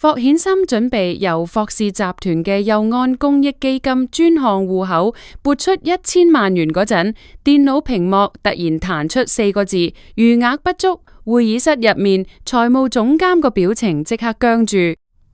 霍顯森準備由霍氏集團嘅佑安公益基金專項戶口撥出1000萬元嗰陣，電腦屏幕突然彈出4個字：餘額不足。會議室入面，財務總監個表情即刻僵住。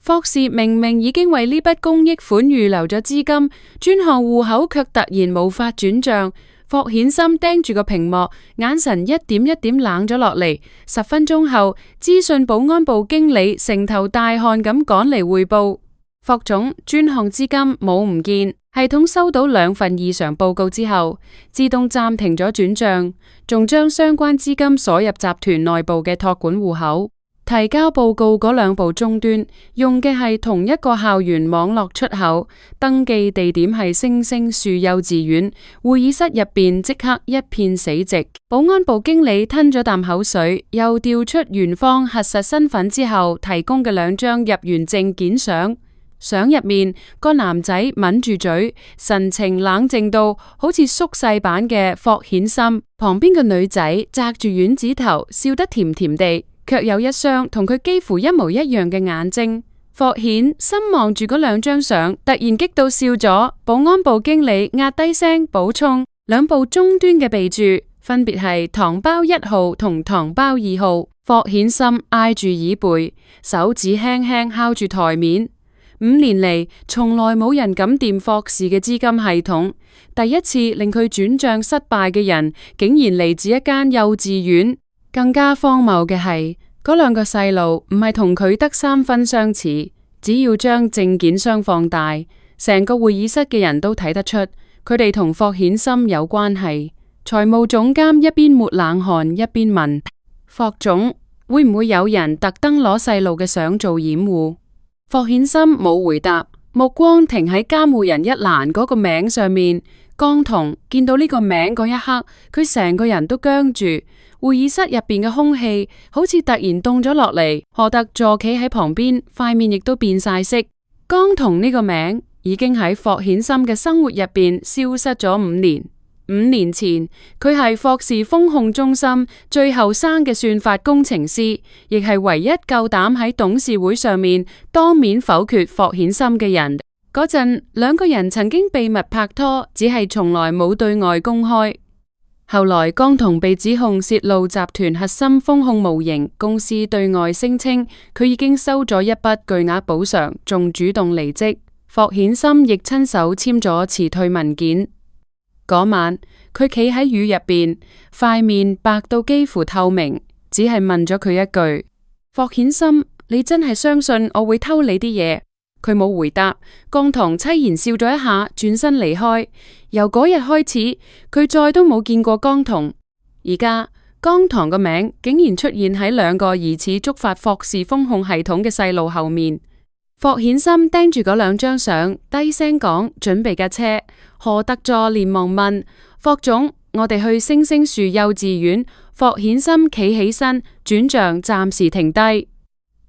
霍氏明明已經為呢筆公益款預留咗資金，專項戶口卻突然無法轉賬。霍顯森盯住個屏幕，眼神一點一點冷咗落嚟。10分鐘後，資訊保安部經理成頭大汗咁趕嚟匯報：霍總，專項資金冇唔見，系統收到2份異常報告之後，自動暫停咗轉賬，仲將相關資金鎖入集團內部嘅託管戶口。提交報告嗰2部終端用嘅係同一個校園網絡出口，登記地點係星星樹幼稚園。會議室入邊即刻一片死寂。保安部經理吞咗啖口水，又調出園方核實身份之後提供嘅2張入園證件相。相入面個男仔抿住嘴，神情冷靜到好似縮細版嘅霍顯森。旁邊個女仔紮住丸子頭，笑得甜甜地，卻有一雙同佢幾乎一模一樣嘅眼睛。霍顯森望住嗰2張相，突然激到笑咗。保安部經理壓低聲補充：2部終端嘅備註分別係糖包1號同糖包2號。霍顯森挨住椅背，手指輕輕敲住台面。5年嚟，從來冇人敢掂霍氏嘅資金系統。第一次令佢轉賬失敗嘅人，竟然嚟自一間幼稚園。更加荒謬嘅係，嗰2個細路唔係同佢得3分相似，只要將證件箱放大，成個會議室嘅人都睇得出，佢哋同霍顯森有關係。財務總監一邊抹冷汗，一邊問：霍總，會唔會有人特登攞細路嘅相做掩護？霍顯森冇回答，目光停喺監護人一欄嗰個名上面。江彤見到呢個名嗰一刻，佢成個人都僵住。會議室入邊嘅空氣好似突然凍咗落嚟。何特坐企喺旁邊，塊面亦都變晒色。江彤呢個名已經喺霍顯森嘅生活入邊消失咗5年。5年前，佢係霍氏風控中心最後生嘅算法工程師，亦係唯一夠膽喺董事會上面當面否決霍顯森嘅人。嗰陣，2個人曾經秘密拍拖，只係從來冇對外公開。後來江彤被指控洩露集團核心風控模型，公司對外聲稱佢已經收咗一筆巨額補償，仲主動離職。霍顯森亦親手簽咗辭退文件。嗰晚，佢企喺雨入邊，塊面白到幾乎透明，只係問咗佢一句：霍顯森，你真係相信我會偷你啲嘢？佢冇回答。江彤凄然笑咗一下，轉身離開。由嗰日開始，佢再都冇見過江彤。而家江棠個名竟然出現喺2個疑似觸發霍氏風控系統嘅細路後面。霍顯森盯住嗰2張相，低聲講：準備架車。何特助連忙問：霍總，我哋去星星樹幼稚園。霍顯森企起身，轉賬暫時停低，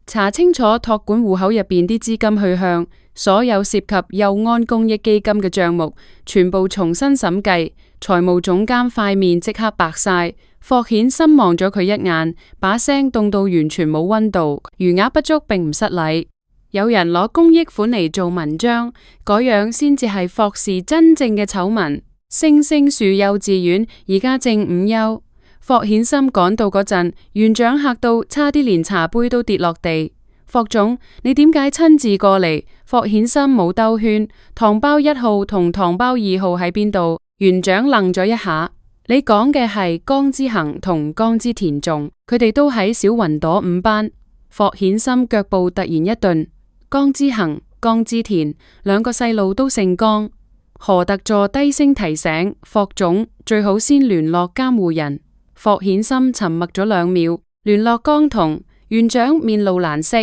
查清楚託管戶口入邊啲資金去向，所有涉及佑安公益基金嘅賬目全部重新審計。財務總監塊面即刻白晒。霍顯森望咗佢一眼，把聲凍到完全冇溫度。餘額不足並唔失禮。有人攞公益款嚟做文章，嗰樣先至係霍氏真正嘅醜聞。星星樹幼稚園而家正午休。霍顯森趕到嗰陣，園長嚇到差啲連茶杯都跌落地。霍總，你點解親自過嚟？霍顯森冇兜圈。糖包1號同糖包2號喺邊度？園長愣咗一下。你講嘅係江之恒同江之田仲，佢哋都喺小雲朵5班。霍顯森腳步突然一頓。江之恒、江之田2個細路都姓江。何特助低聲提醒霍總，最好先聯絡監護人。霍顯森沉默咗2秒，聯絡江彤。園長面露難色。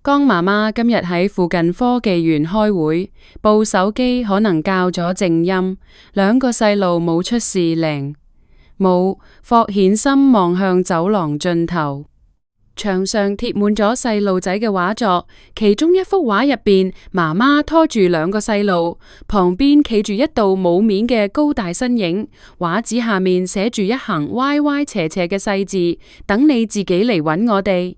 江媽媽今日喺附近科技園開會，部手機可能校咗靜音，2個細路冇出事靈。冇。霍顯森望向走廊盡頭。牆上貼滿咗細路仔嘅畫作，其中一幅畫入邊，媽媽拖住2個細路，旁邊企住一道冇面嘅高大身影。畫紙下面寫住一行歪歪斜斜嘅細字：等你自己嚟揾我哋。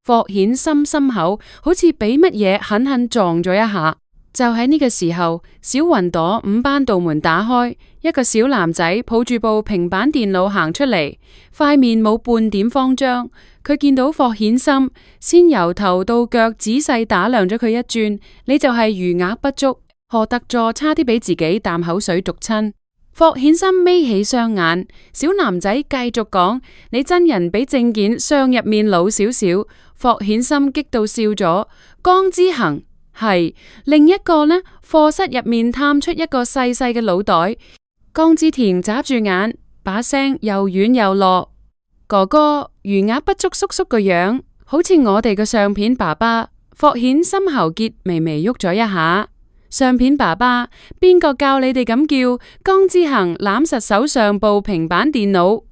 霍顯森心口好似俾乜嘢狠狠撞咗一下。就喺呢個時候，小雲朵5班道門打開，一個小男仔抱住部平板電腦行出嚟，塊面冇半點慌張。佢見到霍顯森，先由頭到腳仔細打量咗佢一轉，你就係餘額不足。何特助差啲俾自己啖口水毒親。霍顯森眯起雙眼，小男仔繼續講：你真人比證件相入面老少少。霍顯森激到笑咗。江之行。係另一個呢？課室入面探出一個細細嘅腦袋。江之田眨住眼，把聲又軟又落。哥哥，餘額不足叔叔個樣，好似我哋嘅相片爸爸。霍顯心喉結微微喐咗一下。相片爸爸，邊個教你哋咁叫？江之行攬實手上部平板電腦。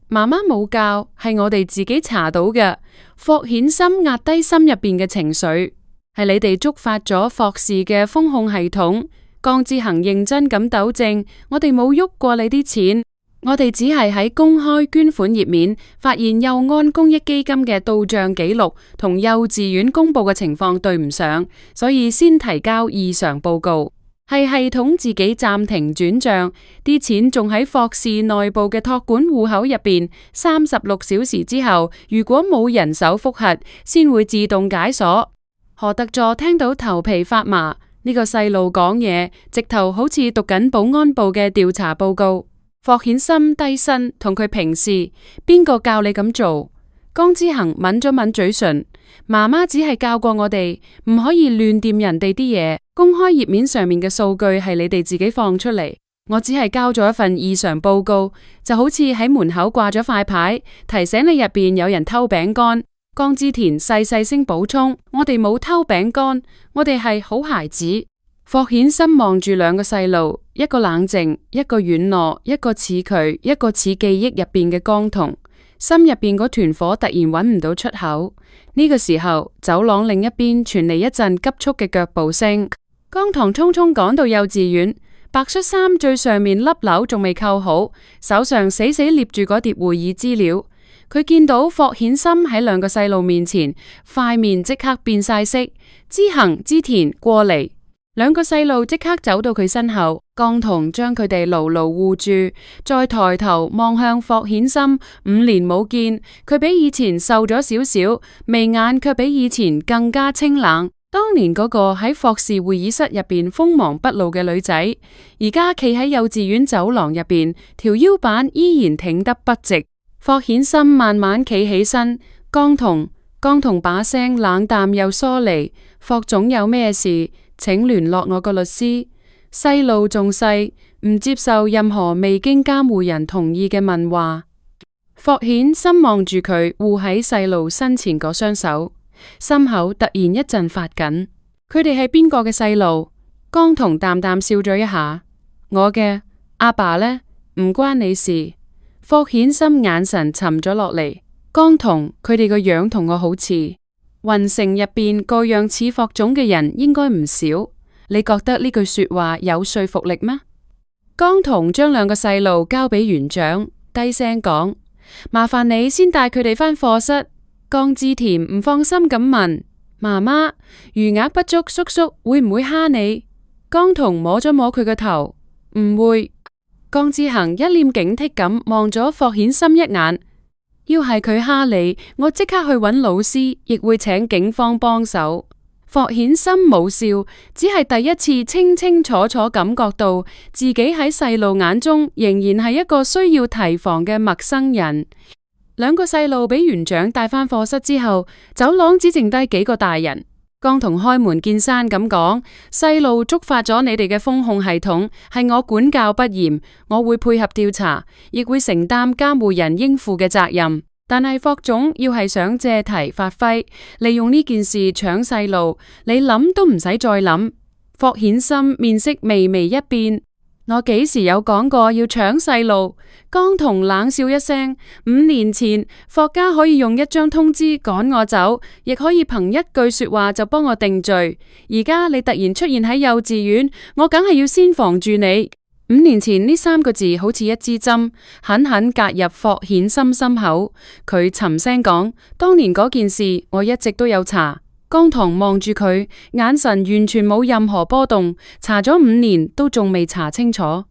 媽媽冇教，係我哋自己查到嘅。霍顯心壓低心入邊嘅情緒。係你哋觸發咗霍氏嘅風控系統。江之行認真咁糾正，我哋冇喐過你啲錢，我哋只係喺公開捐款頁面發現幼安公益基金嘅到賬記錄同幼稚園公布嘅情況對唔上，所以先提交異常報告。係系統自己暫停轉賬，啲錢仲喺霍氏內部嘅託管戶口入邊，36小時之後，如果冇人手複核，先會自動解鎖。何特助聽到頭皮發麻，呢個細路講嘢，直頭好似讀緊保安部嘅調查報告。霍顯森低身同佢平視，邊個教你咁做？江之行抿咗抿嘴唇，媽媽只係教過我哋唔可以亂掂人哋啲嘢。公開頁面上面嘅數據係你哋自己放出嚟，我只係交咗一份異常報告，就好似喺門口掛咗塊牌，提醒你入邊有人偷餅乾。江之田細細聲補充：我哋冇偷餅乾，我哋係好孩子。霍顯森望住兩個細路，一個冷靜，一個軟糯，一個似佢，一個似記憶入邊嘅江童。心入邊嗰團火突然揾唔到出口。呢個時候，走廊另一邊傳嚟一陣急促嘅腳步聲。江童匆匆趕到幼稚園，白恤衫最上面粒紐仲未扣好，手上死死捏住嗰疊會議資料。佢見到霍顯森喺兩個細路面前，塊面即刻變晒色。之行、之田過嚟，兩個細路即刻走到佢身後。江童將佢哋牢牢護住，再抬頭望向霍顯森。5年冇見，佢比以前瘦咗少少，眉眼卻比以前更加清冷。當年嗰個喺霍氏會議室入邊鋒芒不露嘅女仔，而家企喺幼稚園走廊入邊，條腰板依然挺得筆直。霍顯森慢慢企起身，江童把聲冷淡又疏離。霍總有咩事，請聯絡我個律師。細路仲細，唔接受任何未經監護人同意嘅問話。霍顯森望住佢護喺細路身前嗰雙手，心口突然一陣發緊。佢哋係邊個嘅細路？江童淡淡笑咗一下。我嘅阿爸呢？唔關你事。霍顯森眼神沉咗落嚟。江童，佢哋個樣同我好似。雲城入邊個樣似霍總嘅人應該唔少。你覺得呢句說話有說服力咩？江童將兩個細路交俾園長，低聲講：麻煩你先帶佢哋返課室。江之田唔放心咁問：媽媽，餘額不足叔叔會唔會蝦你？江童摸咗摸佢個頭：唔會。江之行一臉警惕咁望咗霍顯森一眼，要係佢蝦你，我即刻去揾老師，亦會請警方幫手。霍顯森冇笑，只係第一次清清楚楚感覺到自己喺細路眼中仍然係一個需要提防嘅陌生人。兩個細路俾園長帶返課室之後，走廊只剩低幾個大人。江童開門見山咁講：細路觸發咗你哋嘅風控系統，係我管教不嚴，我會配合調查，亦會承擔監護人應負嘅責任。但係霍總要係想借題發揮，利用呢件事搶細路，你諗都唔使再諗。霍顯森面色微微一變：我幾時有講過要搶細路？江童冷笑一聲：5年前霍家可以用一張通知趕我走，亦可以憑一句說話就幫我定罪。而家你突然出現喺幼稚園，我梗係要先防住你。5年前呢3個字好似一支針，狠狠隔入霍顯森心口。佢沉聲講：當年嗰件事我一直都有查。江棠望住佢，眼神完全冇任何波動。查咗5年都仲未查清楚。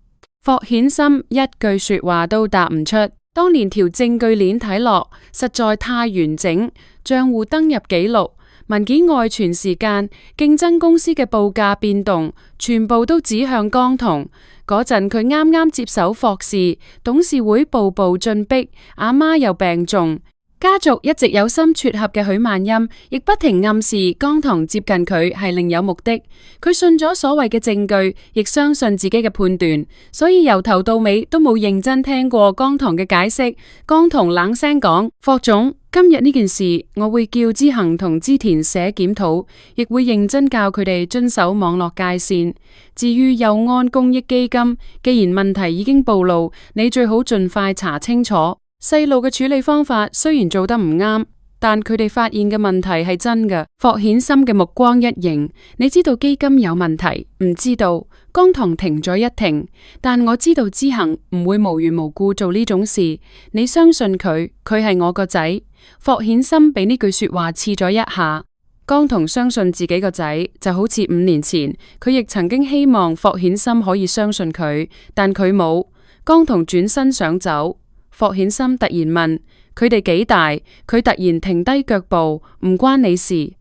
霍顯森一句說話都答唔出。當年條證據鏈睇落實在太完整，賬戶登入記錄、文件外傳時間、競爭公司嘅報價變動，全部都指向江棠。嗰陣佢啱啱接手霍氏，董事會步步進逼，阿媽又病重，家族一直有心撮合嘅許萬欽，亦不停暗示江棠接近佢係另有目的。佢信咗所謂嘅證據，亦相信自己嘅判斷，所以由頭到尾都冇認真聽過江棠嘅解釋。江棠冷聲講：霍總，今日呢件事，我會叫之恒同之田寫檢討，亦會認真教佢哋遵守網絡界線。至於佑安公益基金，既然問題已經暴露，你最好盡快查清楚。細路嘅處理方法雖然做得唔啱，但佢哋發現嘅問題係真嘅。霍顯森嘅目光一凝：你知道基金有問題？唔知道。江棠停咗一停，但我知道之恒唔會無緣無故做呢種事。你相信佢？佢係我個仔。霍顯森被呢句說話刺咗一下。江棠相信自己個仔，就好似5年前，佢亦曾經希望霍顯森可以相信佢，但佢冇。江棠轉身想走，霍顯森突然問：佢哋幾大？佢突然停低腳步：唔關你事。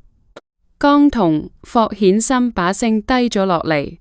江棠、霍顯森把聲低咗落嚟：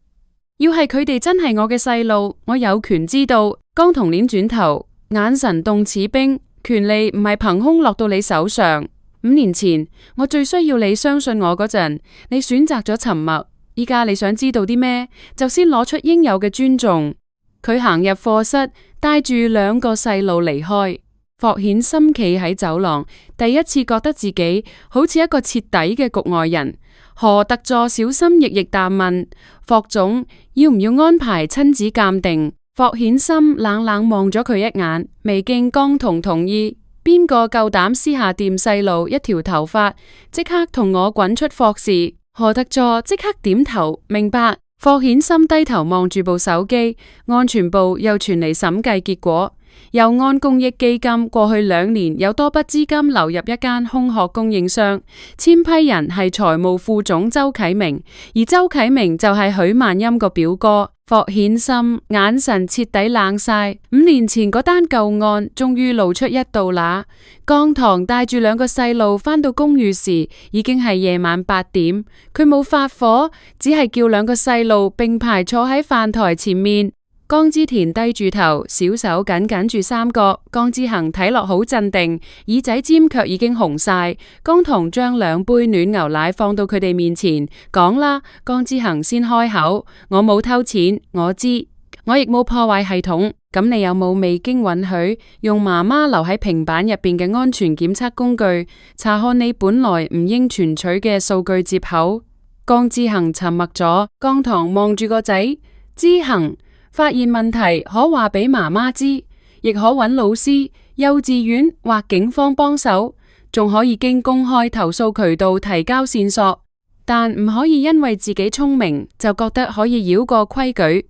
要係佢哋真係我嘅細路，我有權知道。江棠擰轉頭，眼神凍似冰。權利唔係憑空落到你手上。5年前我最需要你相信我嗰陣，你選擇咗沉默。依家你想知道啲咩，就先攞出應有嘅尊重。佢行入課室，帶住2個細路離開。霍顯森企喺走廊，第一次覺得自己好似一個徹底嘅局外人。何特助小心翼翼答問：霍總，要唔要安排親子鑑定？霍顯森冷冷望咗佢一眼，未經江棠同意，邊個夠膽私下掂細路一條頭髮？即刻同我滾出霍氏！何特助即刻點頭，明白。霍顯森低頭望住部手機，安全部又傳嚟審計結果。佑安公益基金過去2年有多筆資金流入一間空殼供應商，簽批人係財務副總周啟明，而周啟明就係許萬欽個表哥。霍顯森眼神徹底冷晒。5年前嗰單舊案終於露出一道罅。江棠帶住2個細路返到公寓時，已經係夜晚8點。佢冇發火，只係叫2個細路並排坐喺飯台前面。江之田低住頭，小手緊緊住3角。江之恒睇落好鎮定，耳仔尖卻已經紅晒。江棠將2杯暖牛奶放到佢哋面前，講啦。江之恒先開口：我冇偷錢，我知，我亦冇破壞系統。咁你有冇未經允許用媽媽留喺平板入邊嘅安全檢測工具查看你本來唔應存取嘅數據接口？江之恒沉默咗。江棠望住個仔：之恒，發現問題可話俾媽媽知，亦可揾老師、幼稚園或警方幫手，仲可以經公開投訴渠道提交線索，但唔可以因為自己聰明就覺得可以繞過規矩。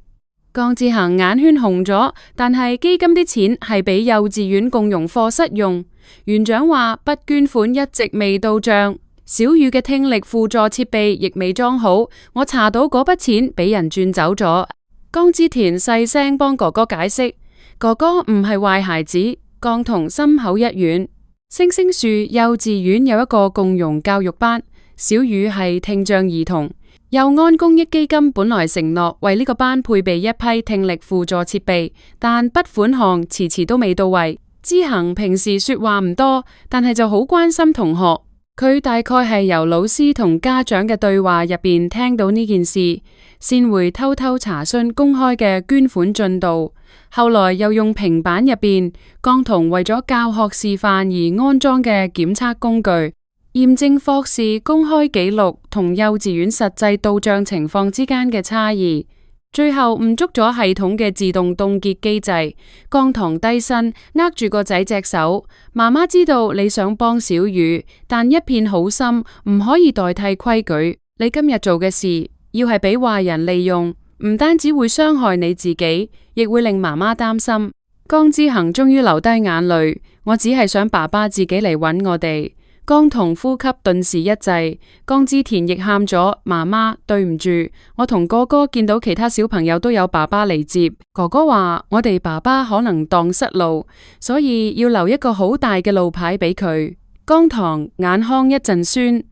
江之恒眼圈紅咗，但係基金啲錢係俾幼稚園共用課室用。園長話筆捐款一直未到賬，小雨嘅聽力輔助設備亦未裝好，我查到嗰筆錢俾人轉走咗。江之田細聲幫哥哥解釋：哥哥唔係壞孩子。江棠心口一軟。星星樹幼稚園有一個共融教育班，小雨係聽障兒童。佑安公益基金本來承諾為呢個班配備一批聽力輔助設備，但筆款項遲遲都未到位。之恒平時說話唔多，但係就好關心同學。佢大概係由老師同家長嘅對話入邊聽到呢件事，先會偷偷查詢公開嘅捐款進度。後來又用平板入邊江棠為咗教學示範而安裝嘅檢測工具，驗證霍氏公開記錄同幼稚園實際到賬情況之間嘅差異。最後誤觸咗系統嘅自動凍結機制。江棠低身握住個仔隻手，媽媽知道你想幫小雨，但一片好心唔可以代替規矩。你今日做嘅事，要係俾壞人利用，唔單止會傷害你自己，亦會令媽媽擔心。江之恒終於流低眼淚，我只係想爸爸自己嚟揾我哋。江彤呼吸頓時一滯，江之田亦喊咗，媽媽對唔住，我同哥哥見到其他小朋友都有爸爸嚟接，哥哥話我哋爸爸可能蕩失路，所以要留一個好大嘅路牌俾佢。江棠眼眶一陣酸，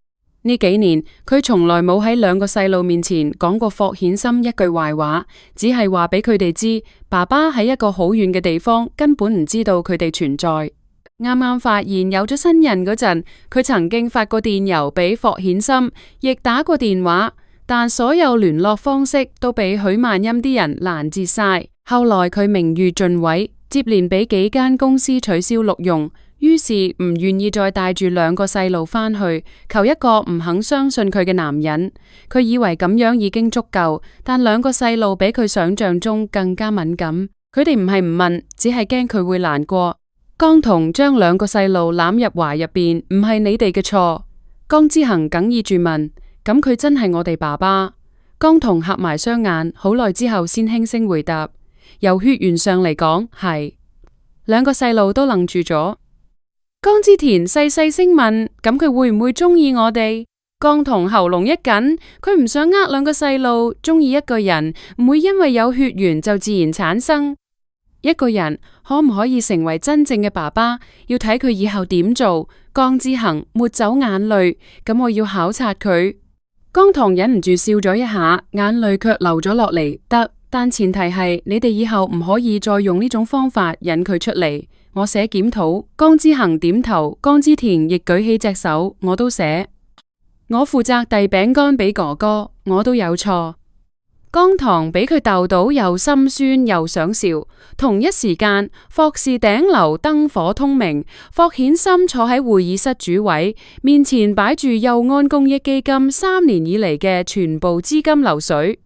呢幾年佢從來冇喺兩個細路面前講過霍顯森一句壞話，只係話俾佢哋知爸爸喺一個好遠嘅地方，根本唔知道佢哋存在。啱啱發現有咗新人嗰陣，佢曾經發過電郵俾霍顯森，亦打過電話，但所有聯絡方式都俾許曼欽啲人攔截晒。後來佢名譽盡毀，接連俾幾間公司取消錄用，於是唔願意再帶住兩個細路返去，求一個唔肯相信佢嘅男人。佢以為咁樣已經足夠，但兩個細路比佢想象中更加敏感，佢哋唔係唔問，只係驚佢會難過。江彤將兩個細路攬入懷入邊，唔係你哋嘅錯。江之恒哽咽住問：咁佢真係我哋爸爸？江彤合埋雙眼，好耐之後先輕聲回答：由血緣上嚟講係。兩個細路都愣住咗。江之田細細聲問：咁佢會唔會中意我哋？江彤喉嚨一緊，佢唔想呃兩個細路，中意一個人唔會因為有血緣就自然產生。一個人可唔可以成為真正嘅爸爸，要睇佢以後點做。江之恒抹走眼淚，咁我要考察佢。江棠忍唔住笑咗一下，眼淚卻流咗落嚟。得，但前提係你哋以後唔可以再用呢種方法引佢出嚟。我寫檢討。江之恒點頭，江之田亦舉起隻手，我都寫。我負責遞餅乾俾哥哥，我都有錯。江棠俾佢逗到又心酸又想笑。同一時間，霍氏頂樓燈火通明，霍顯森坐喺會議室主位，面前擺住佑安公益基金3年以嚟嘅全部資金流水。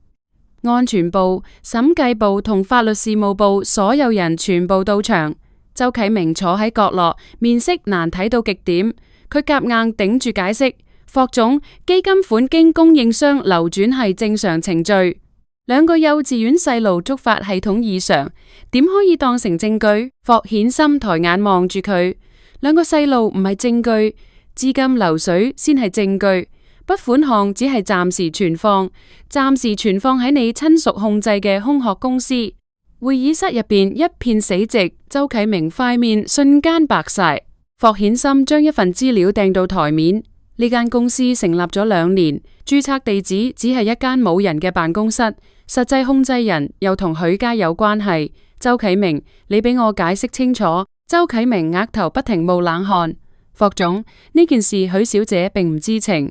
安全部、審計部同法律事務部所有人全部到場。周啟明坐喺角落，面色難睇到極點。佢夾硬頂住解釋：霍總，基金款經供應商流轉係正常程序。兩個幼稚園細路觸發系統異常，點可以當成證據？霍顯森抬眼望住佢，兩個細路唔係證據，資金流水先係證據。筆款項只係暫時存放，暫時存放喺你親屬控制嘅空殼公司。會議室入邊一片死寂，周啟明塊面瞬間白晒。霍顯森將一份資料掟到台面。呢間公司成立咗2年，註冊地址只係一間冇人嘅辦公室，實際控制人又同許家有關係。周啟明，你俾我解釋清楚。周啟明額頭不停冒冷汗。霍總，呢件事許小姐並唔知情。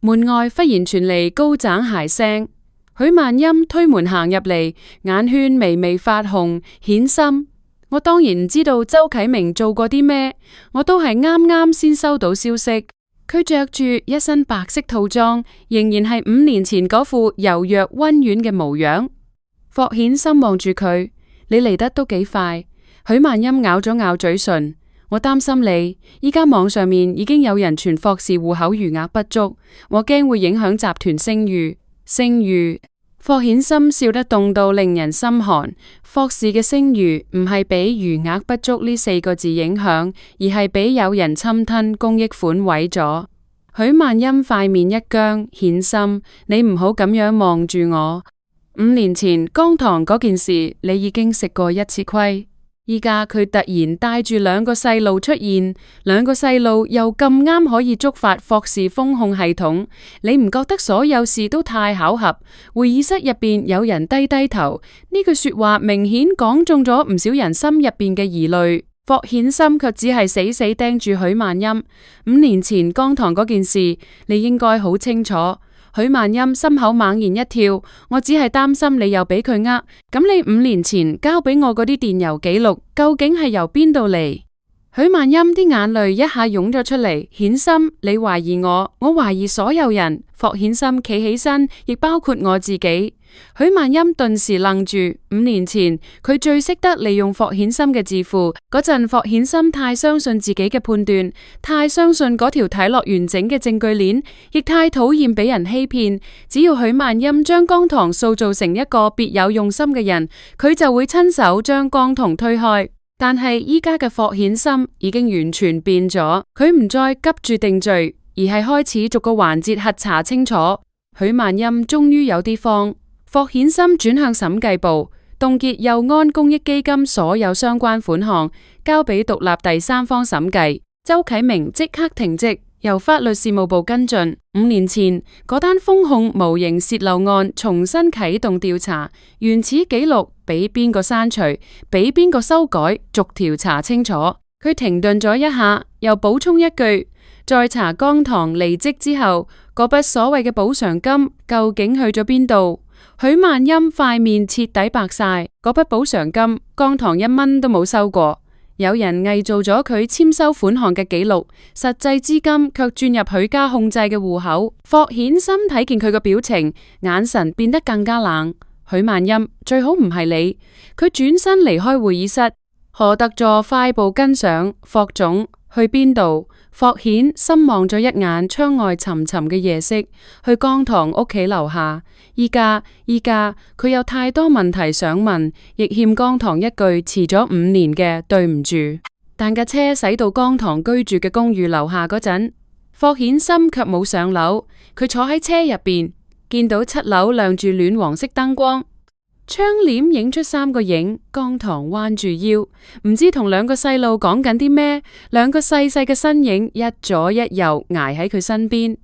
門外忽然傳嚟高踭鞋聲，許曼欽推門行入嚟，眼圈微微發紅。顯森，我當然唔知道周啟明做過啲咩，我都係啱啱先收到消息。佢着住一身白色套裝，仍然係5年前嗰副柔弱溫婉嘅模樣。霍顯森望住佢，你嚟得都幾快。許曼欽咬咗咬嘴唇，我擔心你，依家網上面已經有人傳霍氏戶口餘額不足，我驚會影響集團聲譽。聲譽？霍顯森笑得凍到令人心寒。霍氏嘅聲譽唔係俾餘額不足呢4個字影響，而係俾有人侵吞公益款毀咗。許曼欽塊面一僵，顯森，你唔好咁樣望住我。5年前江棠嗰件事，你已經食過1次虧。依家佢突然帶住2個細路出現，2個細路又咁啱可以觸發霍氏風控系統，你唔覺得所有事都太巧合？會議室入邊有人低低頭，呢句說話明顯講中咗唔少人心入邊嘅疑慮。霍顯森卻只係死死盯住許曼欽。5年前江棠嗰件事，你應該好清楚。許曼欽心口猛然一跳，我只係擔心你又俾佢呃。咁你5年前交俾我嗰啲電郵記錄，究竟係由邊度嚟？許曼欽啲眼淚一下湧咗出嚟。顯森，你懷疑我，我懷疑所有人。霍顯森企起身，亦包括我自己。許曼欽頓時愣住。5年前，佢最識得利用霍顯森嘅自負。嗰陣，霍顯森太相信自己嘅判斷，太相信嗰條睇落完整嘅證據鏈，亦太討厭俾人欺騙。只要許曼欽將江棠塑造成一個別有用心嘅人，佢就會親手將江棠推開。但係依家嘅霍顯森已經完全變咗，佢唔再急住定罪，而係開始逐個環節核查清楚。許曼欽終於有啲慌。霍顯森轉向審計部，凍結佑安公益基金所有相關款項，交俾獨立第三方審計。周啟明即刻停職，由法律事務部跟進。5年前嗰單封控無形洩漏案重新啟動調查，原始記錄俾邊個刪除，俾邊個修改，逐條查清楚。佢停頓咗一下，又補充一句：在查江棠離職之後，嗰筆所謂嘅補償金究竟去咗邊度？許曼欽塊面徹底白晒，嗰筆補償金江棠1蚊都冇收過。有人偽造咗佢簽收款項嘅記錄，實際資金卻轉入許家控制嘅戶口。霍顯森睇見佢個表情，眼神變得更加冷。許曼欽，最好唔係你。佢轉身離開會議室。何特助快步跟上。霍總，去邊度？霍顯森望咗一眼窗外沉沉嘅夜色，去江棠屋企樓下。依家佢有太多問題想問，亦欠江棠一句遲咗5年嘅對唔住。但架車駛到江棠居住嘅公寓樓下嗰陣，霍顯森卻冇上樓。佢坐喺車入邊，見到7樓亮住暖黃色燈光，窗簾影出3個影。江棠彎住腰，唔知同2個細路講緊啲咩。2個細細嘅身影一左一右挨喺佢身邊。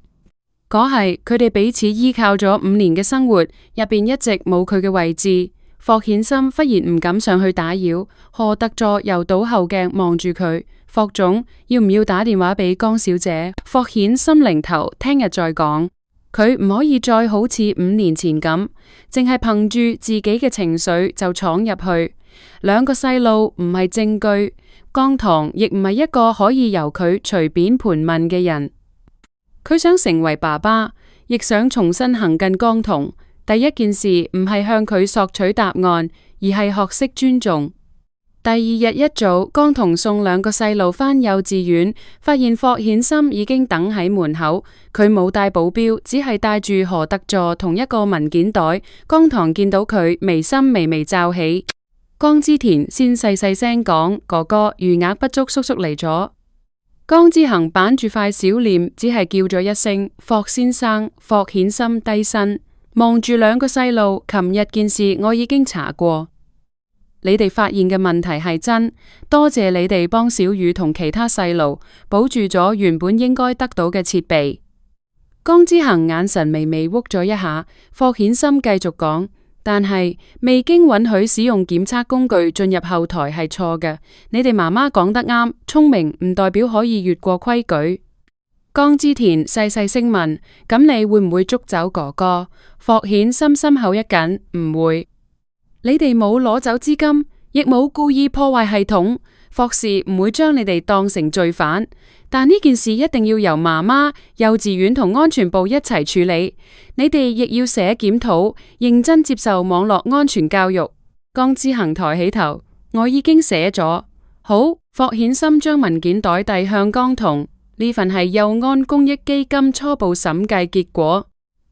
嗰係佢哋彼此依靠咗5年嘅生活入邊，一直冇佢嘅位置。霍顯森忽然唔敢上去打擾。何特助又倒後鏡望住佢。霍總，要唔要打電話俾江小姐？霍顯森擰頭，聽日再講。佢唔可以再好似5年前咁，淨係憑住自己嘅情緒就闖入去。2個細路唔係證據，江棠亦唔係一個可以由佢隨便盤問嘅人。佢想成為爸爸，亦想重新行近江棠。第一件事唔係向佢索取答案，而係學識尊重。第2日一早，江棠送2個細路返幼稚園，發現霍顯森已經等喺門口。佢冇帶保鏢，只係帶住何特助同一個文件袋。江棠見到佢，眉心微微皺起。江之田先細細聲講：哥哥，餘額不足叔叔嚟咗。江之恒板住塊小臉，只係叫咗一聲霍先生。霍顯森低身望住2個細路。琴日件事我已經查過，你哋發現嘅問題係真，多謝你哋幫小雨同其他細路保住咗原本應該得到嘅設備。江之恒眼神微微喐咗一下。霍顯森繼續講：但係未經允許使用檢測工具進入後台係錯嘅。你哋媽媽講得啱，聰明唔代表可以越過規矩。江之田細細聲問：咁你會唔會捉走哥哥？霍顯森心口一緊：唔會。你哋冇攞走資金，亦冇故意破壞系統。霍氏唔會將你哋當成罪犯，但呢件事一定要由媽媽、幼稚園同安全部一齊處理。你哋亦要寫檢討，認真接受網絡安全教育。江之恒抬起頭：我已經寫咗。好。霍顯森將文件袋遞向江棠。呢份係佑安公益基金初步審計結果。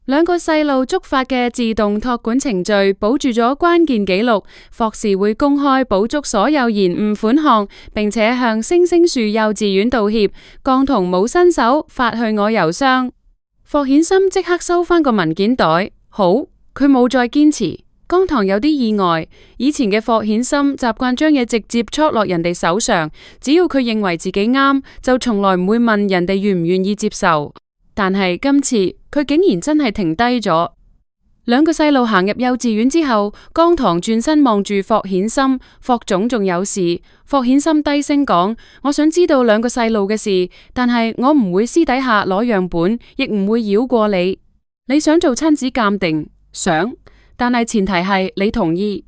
2個細路觸發嘅自動託管程序保住咗關鍵記錄。霍氏會公開補足所有延誤款項，並且向星星樹幼稚園道歉。江棠冇伸手發去我郵箱。霍顯森即刻收返個文件袋。好，佢冇再堅持。江棠有啲意外，以前嘅霍顯森習慣將嘢直接戳落人哋手上，只要佢認為自己啱，就從來唔會問人哋願唔願意接受。但係今次佢竟然真係停低咗。2個細路行入幼稚園之後，江棠轉身望住霍顯森。霍總仲有事？霍顯森低聲講：我想知道2個細路嘅事，但係我唔會私底下攞樣本，亦唔會繞過你。你想做親子鑑定？想，但係前提係你同意。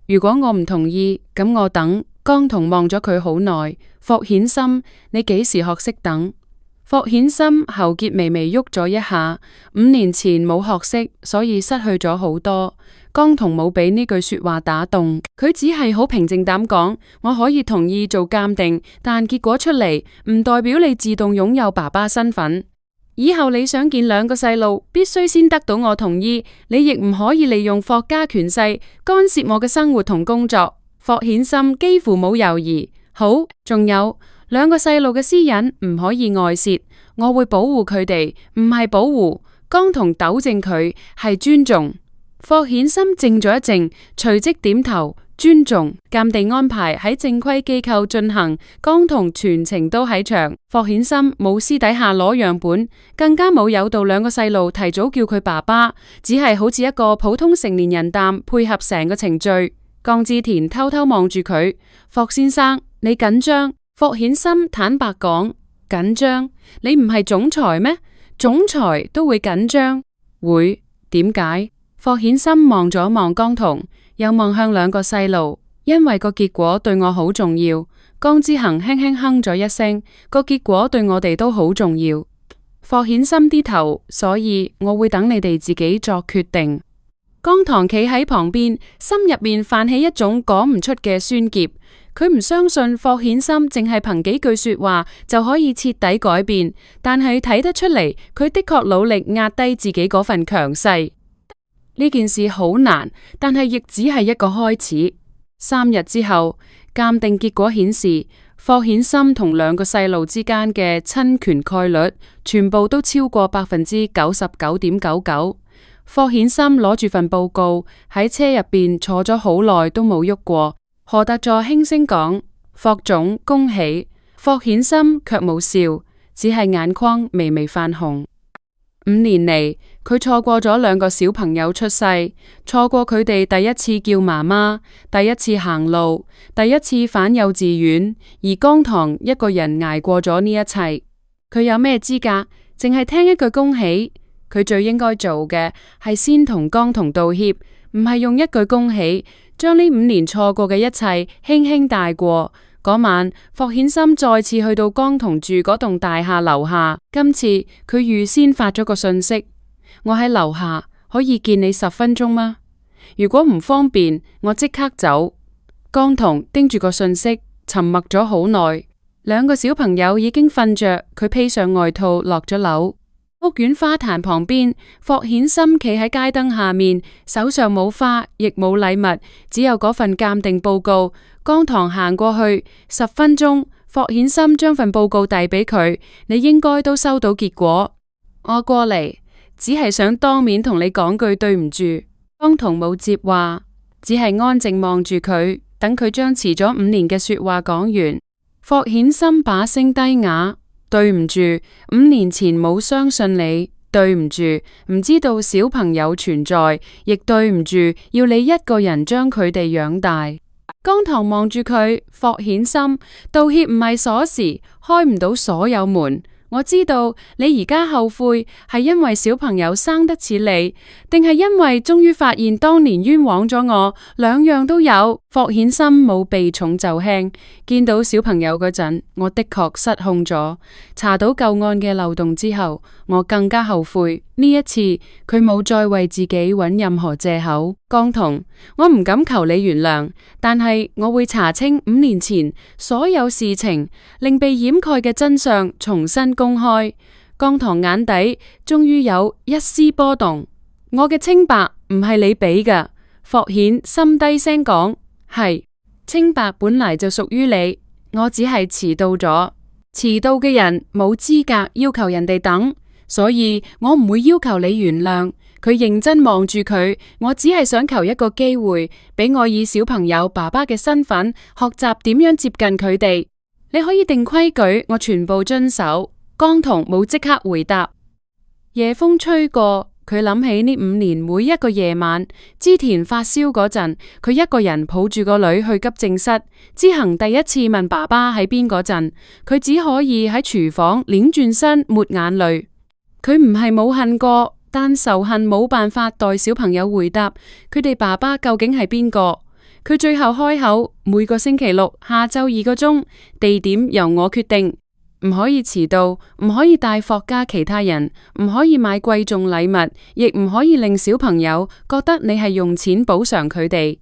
如果我唔同意，咁我等江童望咗佢好耐，霍顯森，你幾時學識等？霍顯森喉結微微喐咗一下，5年前冇學識，所以失去咗好多。江童冇俾呢句說話打動，佢只係好平靜咁講：我可以同意做鑑定，但結果出嚟唔代表你自動擁有爸爸身份。以後你想見2個細路，必須先得到我同意。你亦唔可以利用霍家權勢干涉我嘅生活同工作。霍顯森幾乎冇猶豫。好，仲有2個細路嘅私隱唔可以外泄，我會保護佢哋，唔係保護。江童糾正佢，係尊重。霍顯森靜咗一靜，隨即點頭。尊重。鑑定安排喺正規機構進行，江童全程都喺場。霍顯森冇私底下攞樣本，更加冇誘導2個細路提早叫佢爸爸，只係好似一個普通成年人咁配合成個程序。江之田偷偷望住佢，霍先生，你緊張？霍顯森坦白講，緊張？你唔係總裁咩？總裁都會緊張？會？點解？霍顯森望咗望江童，又望向2個細路，因為個結果對我好重要。江之恒輕輕哼咗一聲，個結果對我哋都好重要。霍顯森低頭，所以我會等你哋自己作決定。江棠企喺旁邊，心入面泛起一種講唔出嘅酸澀。佢唔相信霍顯森淨係憑幾句說話就可以徹底改變，但係睇得出嚟，佢的確努力壓低自己嗰份強勢。呢件事好難，但係亦只係一個開始。3日之後，鑑定結果顯示，霍顯森同2個細路之間嘅親權概率全部都超過99.99%。霍顯森攞住份報告喺車入邊坐咗好耐都冇喐過。何特助輕聲講：霍總，恭喜。霍顯森卻冇笑，只係眼眶微微泛紅。5年嚟，佢錯過咗2個小朋友出世，錯過佢哋第一次叫媽媽，第一次行路，第一次返幼稚園，而江棠一個人捱過咗呢一切。佢有咩資格淨係聽一句恭喜？佢最應該做嘅係先同江童道歉，唔係用一句恭喜將呢5年錯過嘅一切輕輕帶過。嗰晚，霍顯森再次去到江童住嗰棟大廈樓下，今次佢預先發咗個信息：我喺樓下，可以見你10分鐘嗎？如果唔方便，我即刻走。江童盯住個信息，沉默咗好耐。2個小朋友已經瞓着，佢披上外套落咗樓。屋苑花壇旁邊，霍顯森企喺街燈下面，手上冇花，亦冇禮物，只有嗰份鑑定報告。江棠行過去，10分鐘，霍顯森將份報告遞俾佢，你應該都收到結果。我過嚟，只係想當面同你講句對唔住。江童冇接話，只係安靜望住佢，等佢將遲咗5年嘅說話講完。霍顯森把聲低啞。對唔住，5年前冇相信你，對唔住，唔知道小朋友存在，亦對唔住，要你一個人將佢哋養大。江棠望住佢，霍顯森，道歉唔係鎖匙，開唔到所有門。我知道你而家後悔係因為小朋友生得似你，定係因為終於發現當年冤枉咗我，2樣都有。霍顯森冇避重就輕，見到小朋友嗰陣，我的確失控咗。查到舊案嘅漏洞之後，我更加後悔。呢一次佢冇再為自己揾任何借口。江童，我唔敢求你原諒，但係我會查清5年前所有事情，令被掩蓋嘅真相重新公開。江棠眼底終於有一絲波動。我嘅清白唔係你俾㗎。霍顯森低聲講，係，清白本來就屬於你，我只係遲到咗。遲到嘅人冇資格要求人哋等，所以我唔會要求你原諒。佢認真望住佢，我只係想求一個機會，俾我以小朋友爸爸嘅身份學習點樣接近佢哋。你可以定規矩，我全部遵守。江童冇即刻回答。夜風吹過，佢諗起呢5年每一個夜晚，之田發燒嗰陣，佢一個人抱住個女去急症室。之恒第一次問爸爸喺邊嗰陣，佢只可以喺廚房擰轉身抹眼淚。佢唔係冇恨過，但仇恨冇辦法代小朋友回答佢哋爸爸究竟係邊個。佢最後開口，每個星期六下晝2個鐘，地點由我決定，唔可以遲到，唔可以帶霍家其他人，唔可以買貴重禮物，亦唔可以令小朋友覺得你係用錢補償佢哋。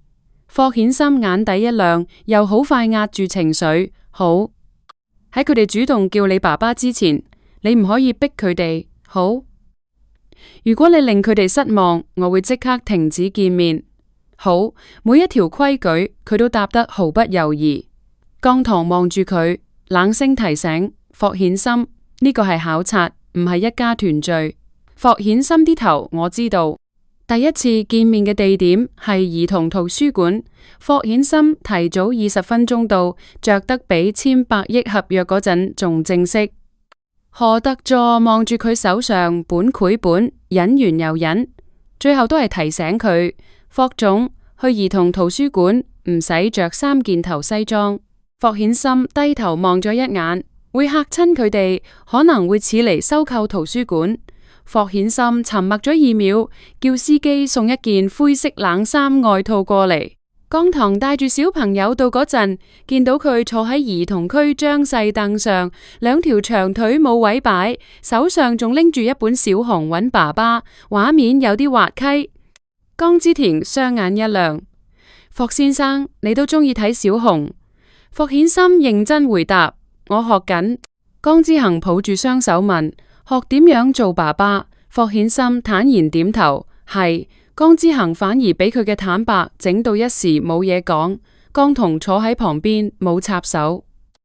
霍顯森眼底一亮，又好快壓住情緒。好，喺佢哋主動叫你爸爸之前，你唔可以逼佢哋。好，如果你令佢哋失望，我會即刻停止見面。好，每一條規矩佢都答得毫不猶豫。江棠望住佢，冷聲提醒霍顯森，呢個係考察，唔係一家團聚。霍顯森啲頭，我知道。第一次見面嘅地點係兒童圖書館。霍顯森提早20分鐘到，着得比簽100億合約嗰陣仲正式。何特助望住佢手上本繪本，忍完又忍，最後都係提醒佢：霍總，去兒童圖書館唔使着3件頭西裝。霍顯森低頭望咗一眼，會嚇親佢哋，可能會似嚟收購圖書館。霍顯森沉默咗2秒，叫司機送一件灰色冷衫外套過嚟。江棠帶住小朋友到嗰陣，見到佢坐喺兒童區張細凳上，2條長腿冇位擺，手上仲拎住一本小熊揾爸爸，畫面有啲滑稽。江之田雙眼一亮：霍先生，你都中意睇小熊？霍顯森認真回答：我學緊。江之恒抱住雙手問：學點樣做爸爸？霍顯森坦然點頭，係。江之恒反而俾佢嘅坦白整到一時冇嘢講。江彤坐喺旁邊冇插手，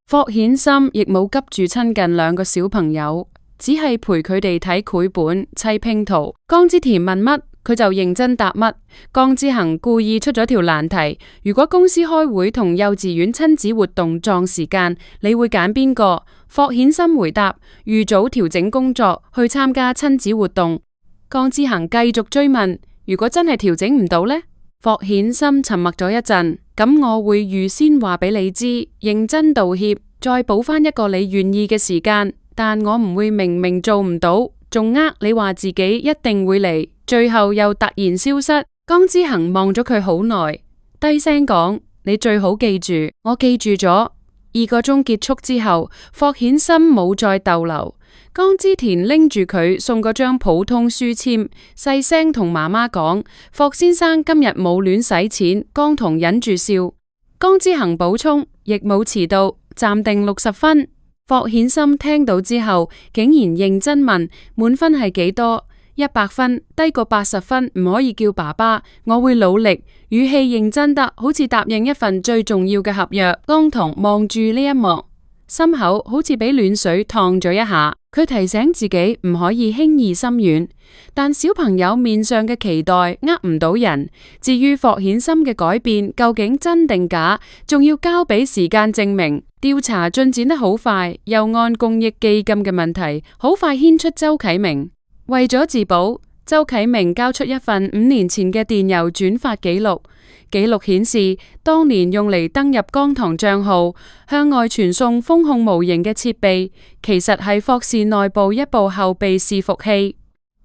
霍顯森亦冇急住親近2個小朋友，只係陪佢哋睇繪本、砌拼圖。江之田問乜，佢就認真答乜。江之恒故意出咗條難題：如果公司開會同幼稚園親子活動撞時間，你會揀邊個？霍顯森回答：預早調整工作去參加親子活動。江之恒繼續追問：如果真係調整唔到呢？霍顯森沉默咗一陣，咁我會預先話俾你知，認真道歉，再補翻一個你願意嘅時間，但我唔會明明做唔到，仲你話自己一定會嚟，最後又突然消失。江之恒望咗佢好耐，低聲講：你最好記住。我記住咗。2個鐘結束之後，霍顯森冇再逗留。江之田拎住佢送嗰張普通書籤，細聲同媽媽講：霍先生今日冇亂使錢。江彤忍住笑。江之恒補充：亦冇遲到，暫定60分。霍顯森聽到之後，竟然認真問：滿分係幾多？100分，低過80分唔可以叫爸爸。我會努力，語氣認真得好似答應一份最重要嘅合約。江彤望住呢一幕，心口好似俾暖水燙咗一下。佢提醒自己唔可以輕易心軟，但小朋友面上嘅期待唔到人。至於霍顯森嘅改變究竟真定假，仲要交俾時間證明。調查進展得好快，又按公益基金嘅問題好快牽出周啟明。為咗自保，周啟明交出一份5年前嘅電郵轉發記錄。記錄顯示，當年用嚟登入江棠賬號向外傳送封控模型嘅設備，其實係霍氏內部一部後備伺服器。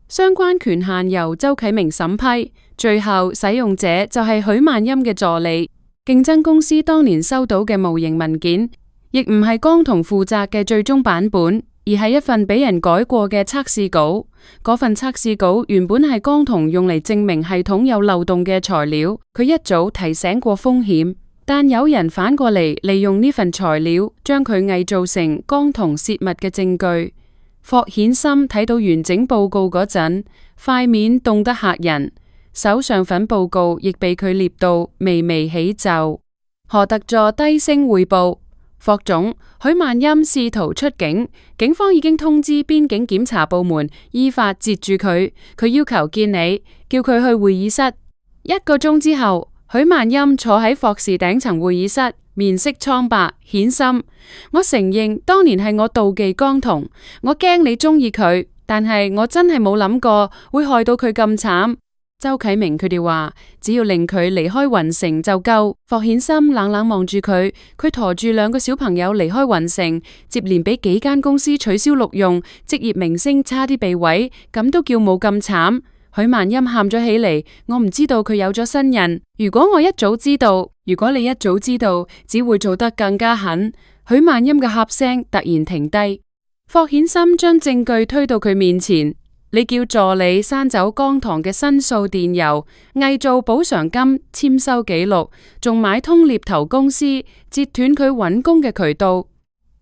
相關權限由周啟明審批，最後使用者就係許萬欽嘅助理。競爭公司當年收到嘅模型文件，亦唔係江棠負責嘅最終版本，而係一份俾人改過嘅測試稿。嗰份測試稿原本係江棠用嚟證明系統有漏洞嘅材料，佢一早提醒過風險，但有人反過嚟利用呢份材料，將佢偽造成江棠泄密嘅證據。霍顯森睇到完整報告嗰陣，塊面凍得嚇人，手上份報告亦被佢捏到微微起皺。何特助低聲匯報：霍總，許萬欽試圖出境，警方已經通知邊境檢查部門依法截住佢。佢要求見你，叫佢去會議室。1個鐘之後，許萬欽坐喺霍氏頂層會議室，面色蒼白。顯森，我承認當年係我妒忌江彤，我驚你中意佢，但係我真係冇諗過會害到佢咁慘。周啟明佢哋話，只要令佢離開雲城就夠。霍顯森冷冷望住佢，佢馱住2個小朋友離開雲城，接連俾幾間公司取消錄用，職業明星差啲被毀，咁都叫冇咁慘。許曼欽喊咗起嚟，我唔知道佢有咗新人。如果你一早知道，只會做得更加狠。許曼欽嘅喊聲突然停低。霍顯森將證據推到佢面前，你叫助理刪走江棠嘅申訴電郵，偽造補償金，簽收記錄，仲買通獵頭公司，截斷佢揾工嘅渠道。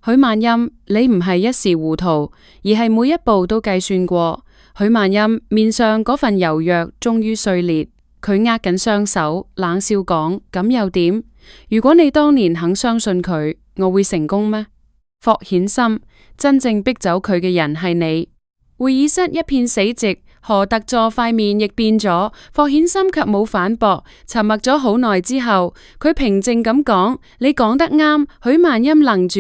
許曼欽，你唔係一時糊塗，而係每一步都計算過。許曼欽面上嗰份柔弱終於碎裂，佢握緊雙手，冷笑講：咁又點？如果你當年肯相信佢，我會成功咩？霍顯森，真正逼走佢嘅人係你。會議室一片死寂，何特助塊面亦變咗，霍顯森卻冇反駁，沉默咗好耐之後，佢平靜咁講：你講得啱。許曼欽愣住，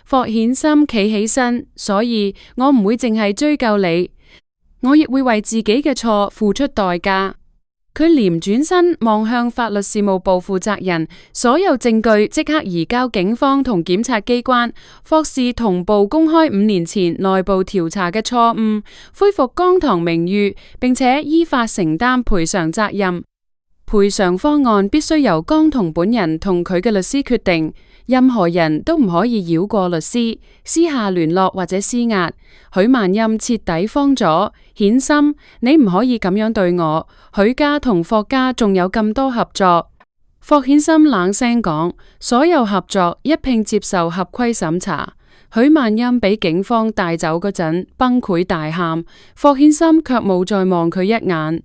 霍顯森企起身，所以我唔會淨係追究你。我亦會為自己嘅錯付出代價。佢連轉身望向法律事務部負責人，所有證據即刻移交警方同檢察機關。霍氏同步公開5年前內部調查嘅錯誤，恢復江棠名譽，並且依法承擔賠償責任。賠償方案必須由江棠本人同佢嘅律師決定。任何人都唔可以繞過律師，私下聯絡或者施壓。許曼欽徹底慌咗，顯森，你唔可以咁樣對我。許家同霍家仲有咁多合作。霍顯森冷聲講：所有合作一併接受合規審查。許曼欽俾警方帶走嗰陣崩潰大喊，霍顯森卻冇再望佢一眼。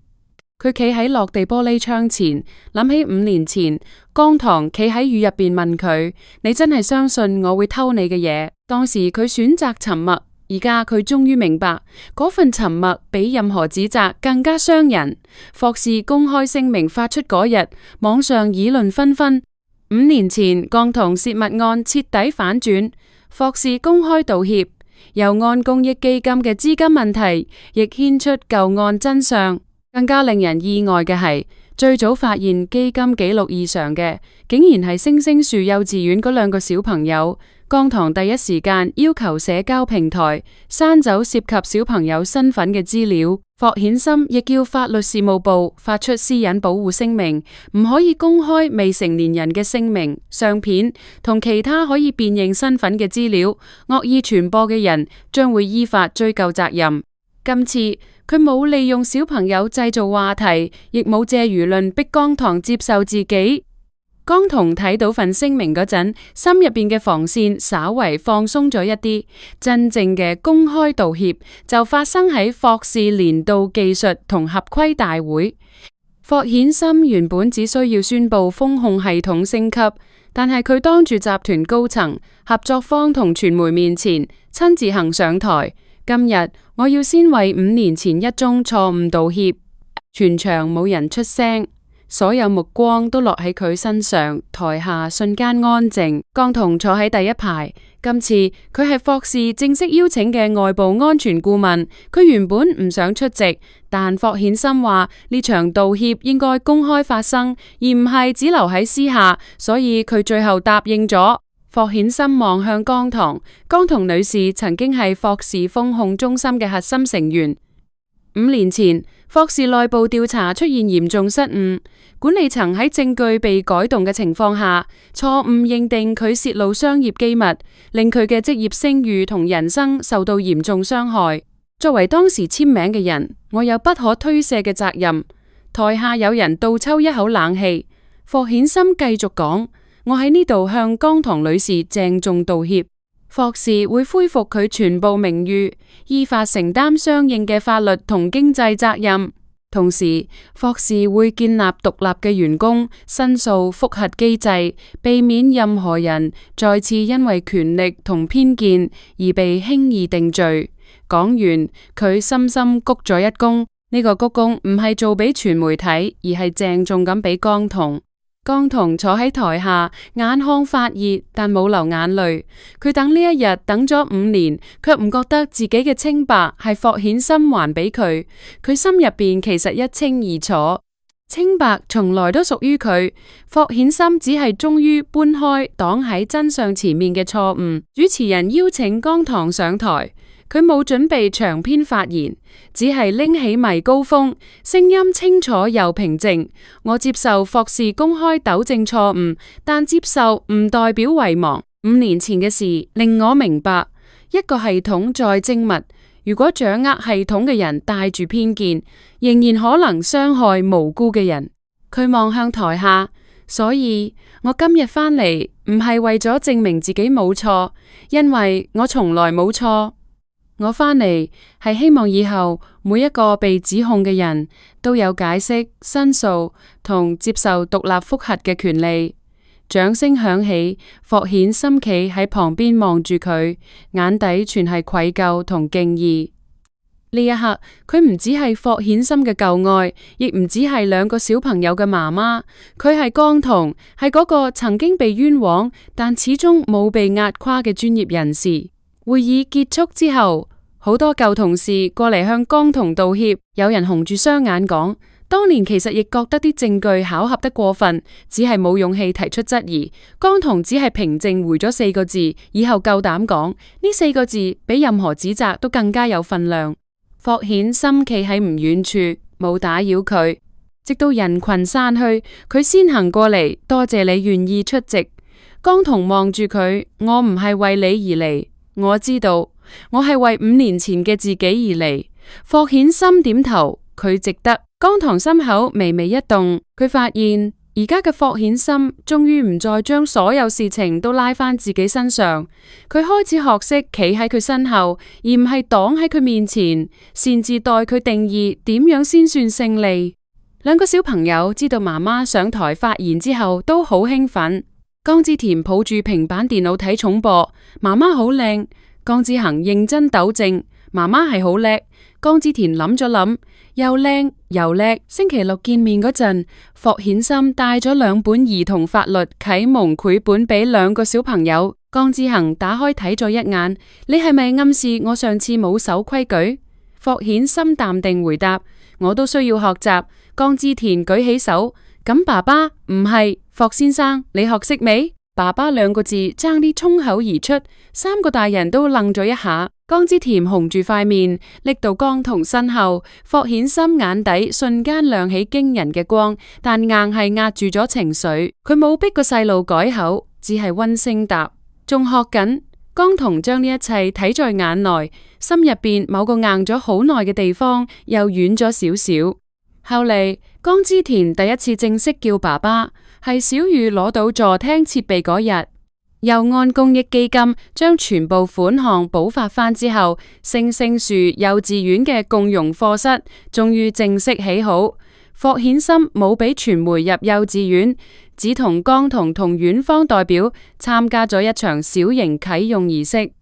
佢企喺落地玻璃窗前，諗起5年前江棠企喺雨入邊問佢：你真係相信我會偷你嘅嘢？當時佢選擇沉默，而家佢終於明白，嗰份沉默比任何指責更加傷人。霍氏公開聲明發出嗰日，網上議論紛紛。5年前江棠洩密案徹底反轉，霍氏公開道歉，由案公益基金嘅資金問題亦牽出舊案真相。更加令人意外嘅係，最早發現基金記錄異常嘅，竟然係星星樹幼稚園嗰2個小朋友。江棠第一時間要求社交平台刪走涉及小朋友身份嘅資料。霍顯森亦叫法律事務部發出私隱保護聲明，唔可以公開未成年人嘅姓名、相片同其他可以辨認身份嘅資料。惡意傳播嘅人將會依法追究責任。今次佢冇利用小朋友製造話題，亦冇借輿論逼江棠接受自己。江棠睇到份聲明嗰陣，心入邊嘅防線稍為放鬆咗一啲。真正嘅公開道歉就發生喺霍氏年度技術同合規大會。霍顯森原本只需要宣布風控系統升級，但係佢當住集團高層、合作方同傳媒面前親自行上台。今日我要先為5年前一宗錯誤道歉。全場冇人出聲，所有目光都落喺佢身上，台下瞬間安靜。江棠坐喺第一排，今次佢係霍氏正式邀請嘅外部安全顧問。佢原本唔想出席，但霍顯森話呢場道歉應該公開發生，而唔係只留喺私下，所以佢最後答應咗。霍顯森望向江棠，江棠女士曾經係霍氏風控中心嘅核心成員。5年前，霍氏內部調查出現嚴重失誤，管理層喺證據被改動嘅情況下，錯誤認定佢洩露商業機密，令佢嘅職業聲譽同人生受到嚴重傷害。作為當時簽名嘅人，我有不可推卸嘅責任。台下有人倒抽一口冷氣。霍顯森繼續講：我喺呢度向江棠女士鄭重道歉。霍氏會恢復佢全部名譽，依法承擔相應嘅法律同經濟責任。同時，霍氏會建立獨立嘅員工申訴覆核機制，避免任何人再次因為權力同偏見而被輕易定罪。講完，佢深深鞠咗一躬。呢個鞠躬唔係做俾傳媒睇，而係鄭重咁俾江棠。江棠坐喺台下，眼眶發熱，但冇流眼淚。佢等呢一日等咗5年，卻唔覺得自己嘅清白係霍顯森還俾佢。佢心入邊其實一清二楚，清白從來都屬於佢。霍顯森只係終於搬開擋喺真相前面嘅錯誤。主持人邀請江棠上台。佢冇準備長篇發言，只係拎起米高峰，聲音清楚又平靜。我接受霍士公開糾正錯誤，但接受唔代表遺忘。5年前嘅事令我明白，一個系統再精密，如果掌握系統嘅人帶住偏見，仍然可能傷害無辜嘅人。佢望向台下，所以我今日返嚟唔係為咗證明自己冇錯，因為我從來冇錯。我返嚟係希望以後每一個被指控嘅人都有解釋、申訴同接受獨立覆核嘅權利。掌聲響起，霍顯森企喺旁邊望住佢，眼底全係愧疚同敬意。呢一刻，佢唔只係霍顯森嘅舊愛，亦唔只係2個小朋友嘅媽媽，佢係江彤，係嗰個曾經被冤枉但始終冇被壓垮嘅專業人士。會議結束之後，好多舊同事過嚟向江彤道歉，有人紅住雙眼講，當年其實亦覺得啲證據巧合得過分，只係冇勇氣提出質疑。江彤只係平靜回咗4個字，以後夠膽講呢4個字，比任何指責都更加有分量。霍顯森企喺唔遠處，冇打擾佢，直到人群散去，佢先行過嚟，多謝你願意出席。江彤望住佢，我唔係為你而嚟，我知道，我係為5年前嘅自己而嚟。霍顯森點頭，佢值得。江彤心口微微一動，佢發現而家嘅霍顯森終於唔再將所有事情都拉返自己身上，佢開始學識企喺佢身後，而唔係擋喺佢面前，擅自代佢定義點樣先算勝利。2個小朋友知道媽媽上台發言之後都好興奮。江之田抱住平板電腦睇重播，媽媽好靚。江之恒認真糾正，媽媽係好叻。江之田諗咗諗，又靚又叻。星期六見面嗰陣，霍顯森帶咗2本兒童法律啟蒙繪本俾2個小朋友。江之恒打開睇咗一眼，你係咪暗示我上次冇守規矩？霍顯森淡定回答，我都需要學習。江之田舉起手，咁爸爸唔係，霍先生，你學識未？爸爸2個字爭啲衝口而出，3個大人都愣咗一下。江之田紅住塊面，拎到江彤身後，霍顯森眼底瞬間亮起驚人嘅光，但硬係壓住咗情緒。佢冇逼個細路改口，只係溫聲答：仲學緊。江彤將呢一切睇在眼內，心入邊某個硬咗好耐嘅地方又軟咗少少。後嚟，江之田第一次正式叫爸爸，係小雨攞到助聽設備嗰日。又按公益基金將全部款項補發返之後，星星樹幼稚園嘅共用課室終於正式起好。霍顯森冇俾傳媒入幼稚園，只同江彤同院方代表參加咗一場小型啟用儀式。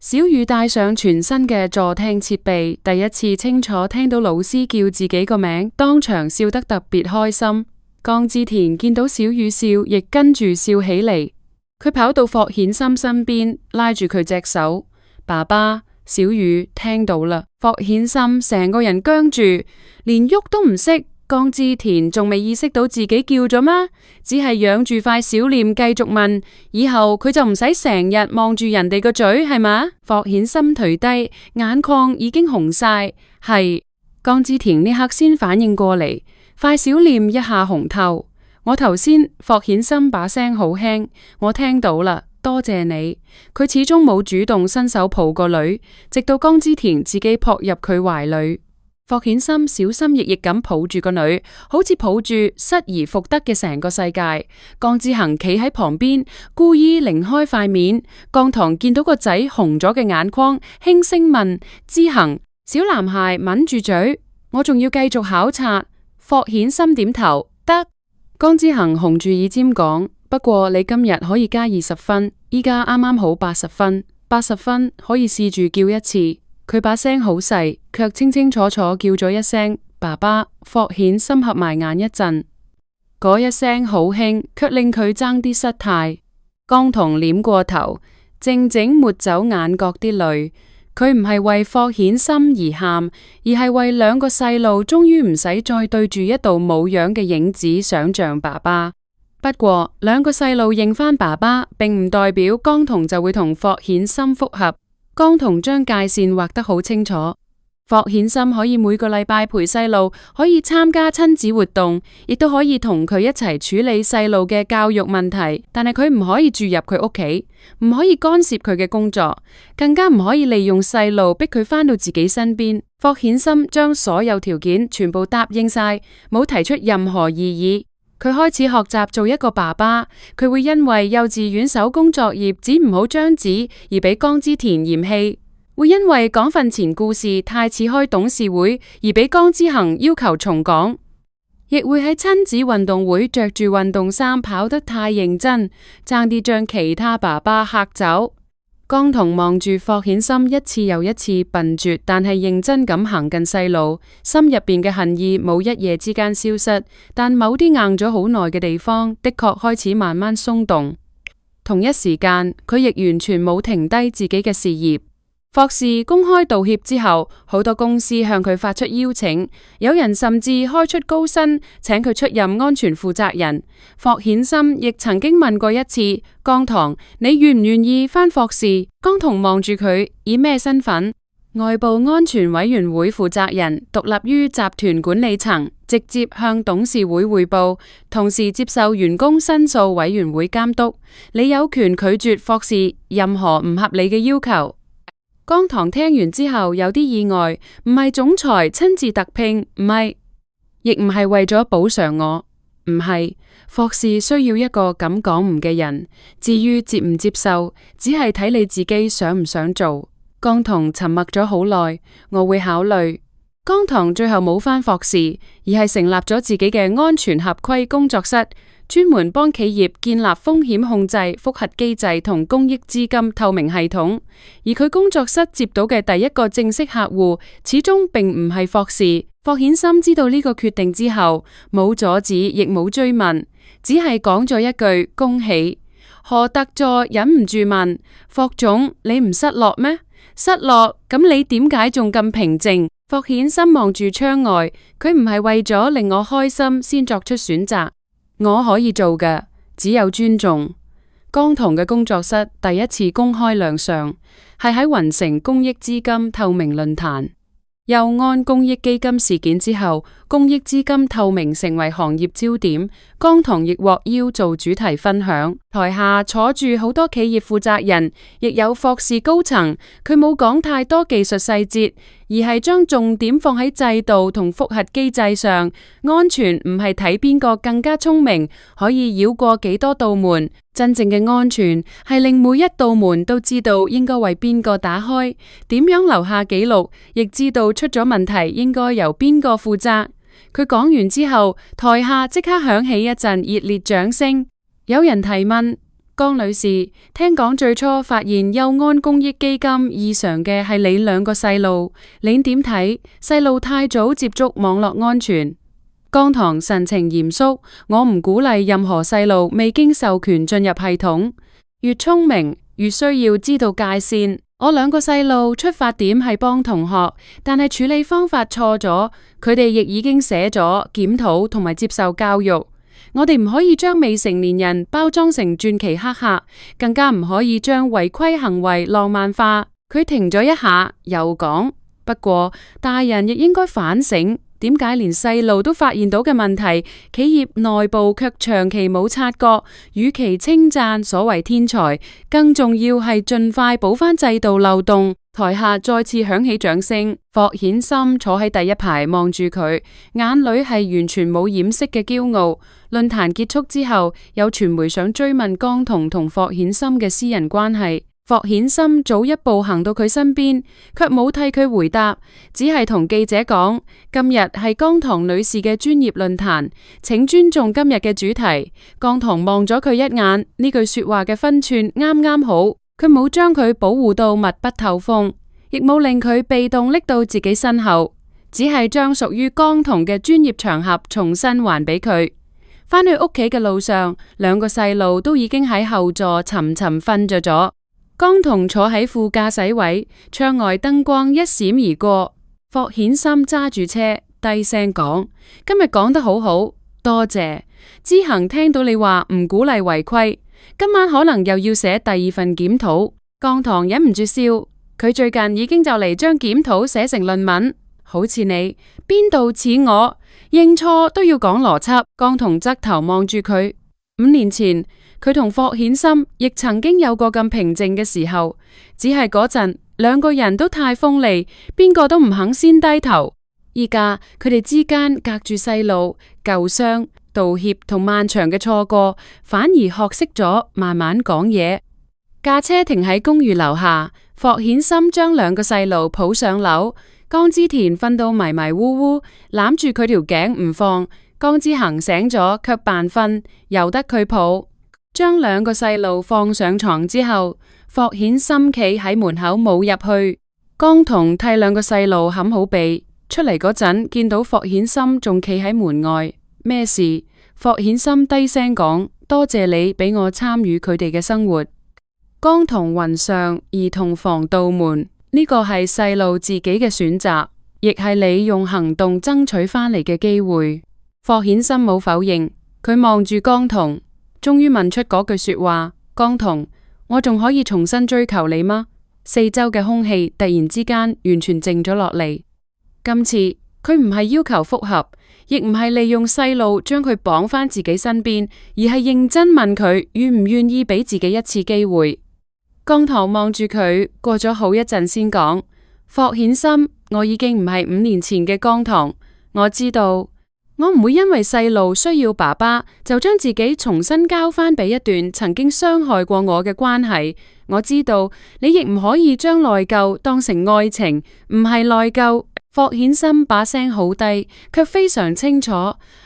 小雨戴上全新嘅助聽設備，第一次清楚聽到老師叫自己個名，當場笑得特別開心。江之田見到小雨笑，亦跟住笑起嚟。佢跑到霍顯森身邊，拉住佢隻手。爸爸，小雨聽到啦。霍顯森成個人僵住，連喐都唔識。江之田仲未意識到自己叫咗咩，只係仰住塊小臉繼續問：以後佢就唔使成日望住人哋個嘴係嘛？霍顯森頹低，眼眶已經紅晒。係。江之田呢刻先反應過嚟，塊小臉一下紅透。我頭先，霍顯森把聲好輕，我聽到啦，多謝你。佢始終冇主動伸手抱個女，直到江之田自己撲入佢懷裏。霍顯森小心翼翼咁抱住個女，好似抱住失而復得嘅成個世界。江之恒企喺旁邊，故意擰開塊面。江棠見到個仔紅咗嘅眼眶，輕聲問：之恒，小男孩抿住嘴，我仲要繼續考察。霍顯森點頭，得。江之恒紅住耳尖講：不過你今日可以加20分，依家啱啱好80分，80分可以試住叫一次。佢把聲好細，卻清清楚楚叫咗一聲爸爸。霍顯森合埋眼一陣，嗰一聲好輕，卻令佢爭啲失態。江彤臉過頭，靜靜抹走眼角啲淚。佢唔係為霍顯森而喊，而係為2個細路終於唔使再對住一道冇樣嘅影子想象爸爸。不過2個細路認返爸爸，並唔代表江彤就會同霍顯森復合。江彤將界線畫得好清楚。霍顯森可以每個禮拜陪細路，可以參加親子活動，亦都可以同佢一齊處理細路嘅教育問題。但係佢唔可以住入佢屋企，唔可以干涉佢嘅工作，更加唔可以利用細路逼佢返到自己身邊。霍顯森將所有條件全部答應晒，冇提出任何異議。佢開始學習做一個爸爸，佢會因為幼稚園手工作業剪唔好張紙而俾江之田嫌棄。會因為講訓前故事太似開董事會而俾江之恒要求重講，亦會喺親子運動會着住運動衫跑得太認真，爭啲將其他爸爸嚇走。江彤望住霍顯森一次又一次笨拙但係認真咁行近細路，心入邊嘅恨意冇一夜之間消失，但某啲硬咗好耐嘅地方的確開始慢慢鬆動。同一時間，佢亦完全冇停低自己嘅事業。霍氏公開道歉之後，好多公司向佢發出邀請，有人甚至開出高薪，請佢出任安全負責人。霍顯森亦曾經問過一次江彤：你願唔願意返霍氏？江彤望住佢，以咩身份？外部安全委員會負責人，獨立於集團管理層，直接向董事會匯報，同時接受員工申訴委員會監督。你有權拒絕霍氏任何唔合理嘅要求。江彤聽完之後有啲意外，唔係總裁親自特聘，唔係，亦唔係為咗補償我，唔係。霍氏需要一個敢講唔嘅人，至於接唔接受，只係睇你自己想唔想做。江彤沉默咗好耐，我會考慮。江彤最後冇返霍氏，而係成立咗自己嘅安全合規工作室，專門幫企業建立風險控制、複核機制同公益資金透明系統。而佢工作室接到嘅第一個正式客戶，始終並唔係霍氏。霍顯森知道呢個決定之後，冇阻止，亦冇追問，只係講咗一句恭喜。何特助忍唔住問：霍總，你唔失落咩？失落？咁你點解仲咁平靜？霍顯森望住窗外，佢唔係為咗令我開心先作出選擇。我可以做嘅只有尊重。江彤嘅工作室第一次公開亮相，係喺雲城公益資金透明論壇。佑安公益基金事件之後，公益資金透明成為行業焦點。江彤亦獲邀做主題分享，台下坐住好多企業負責人，亦有霍氏高層。佢冇講太多技術細節，而係將重點放喺制度同複核機制上。安全唔係睇邊個更加聰明，可以繞過幾多道門。真正嘅安全係令每一道門都知道應該為邊個打開，點樣留下記錄，亦知道出咗問題應該由邊個負責。佢講完之後，台下即刻響起一陣熱烈掌聲。有人提問：江女士，聽講最初發現佑安公益基金異常嘅係你兩個細路，你點睇？細路太早接觸網絡安全。江彤神情嚴肅：我唔鼓勵任何細路未經授權進入系統，越聰明越需要知道界線。我兩個細路出發點係幫同學，但係處理方法錯咗，佢哋亦已經寫咗檢討同埋接受教育。我哋唔可以將未成年人包裝成傳奇黑客，更加唔可以將違規行為浪漫化。佢停咗一下，又講：不過大人亦應該反省。點解連細路都發現到嘅問題，企業內部卻長期冇察覺？與其稱讚所謂天才，更重要係盡快補翻制度漏洞。台下再次響起掌聲。霍顯森坐喺第一排望住佢，眼裏係完全冇掩飾嘅驕傲。論壇結束之後，有傳媒想追問江彤同霍顯森嘅私人關係。霍顯森早一步行到佢身邊，卻冇替佢回答，只係同記者講：今日係江棠女士嘅專業論壇，請尊重今日嘅主題。江棠望咗佢一眼，呢句說話嘅分寸啱啱好，佢冇將佢保護到密不透風，亦冇令佢被動拎到自己身後，只係將屬於江棠嘅專業場合重新還俾佢。返去屋企嘅路上，兩個細路都已經喺後座沉沉瞓着咗。江彤坐喺副駕駛位，窗外燈光一閃而過。霍顯森揸住車，低聲講：今日講得好好，多謝。之恒聽到你話唔鼓勵違規，今晚可能又要寫第二份檢討。江棠忍唔住笑：佢最近已經就嚟將檢討寫成論文，好似你，邊度似我？認錯都要講邏輯。江童側頭望住佢。5年前，佢同霍顯森亦曾經有過咁平靜嘅時候，只係嗰陣兩個人都太鋒利，邊個都唔肯先低頭。依家佢哋之間隔住細路、舊傷、道歉同漫長嘅錯過，反而學識咗慢慢講嘢。駕車停喺公寓樓下，霍顯森將兩個細路抱上樓，江之田瞓到迷迷糊糊，攬住佢條頸唔放。江之恒醒咗卻扮瞓，由得佢抱。將兩個細路放上床之後，霍顯森企喺門口冇入去。江童替兩個細路冚好被，出嚟嗰陣見到霍顯森仲企喺門外。咩事？霍顯森低聲講：多謝你俾我參與佢哋嘅生活。江童雲上兒童防盜門，呢個係細路自己嘅選擇，亦係你用行動爭取翻嚟嘅機會。霍顯森冇否認，佢望住江童，終於問出嗰句說話：江童，我仲可以重新追求你嗎？四周嘅空氣突然之間完全靜咗落嚟。今次佢唔係要求復合，亦唔係利用細路將佢綁返自己身邊，而係認真問佢願唔願意俾自己一次機會。江童望住佢，過咗好一陣先講：霍顯森，我已經唔係5年前嘅江童，我知道。我唔會因為細路需要爸爸，就將自己重新交返俾一段曾經傷害過我嘅關係。我知道你亦唔可以將內疚當成愛情，唔係內疚。霍顯森把聲好低，卻非常清楚。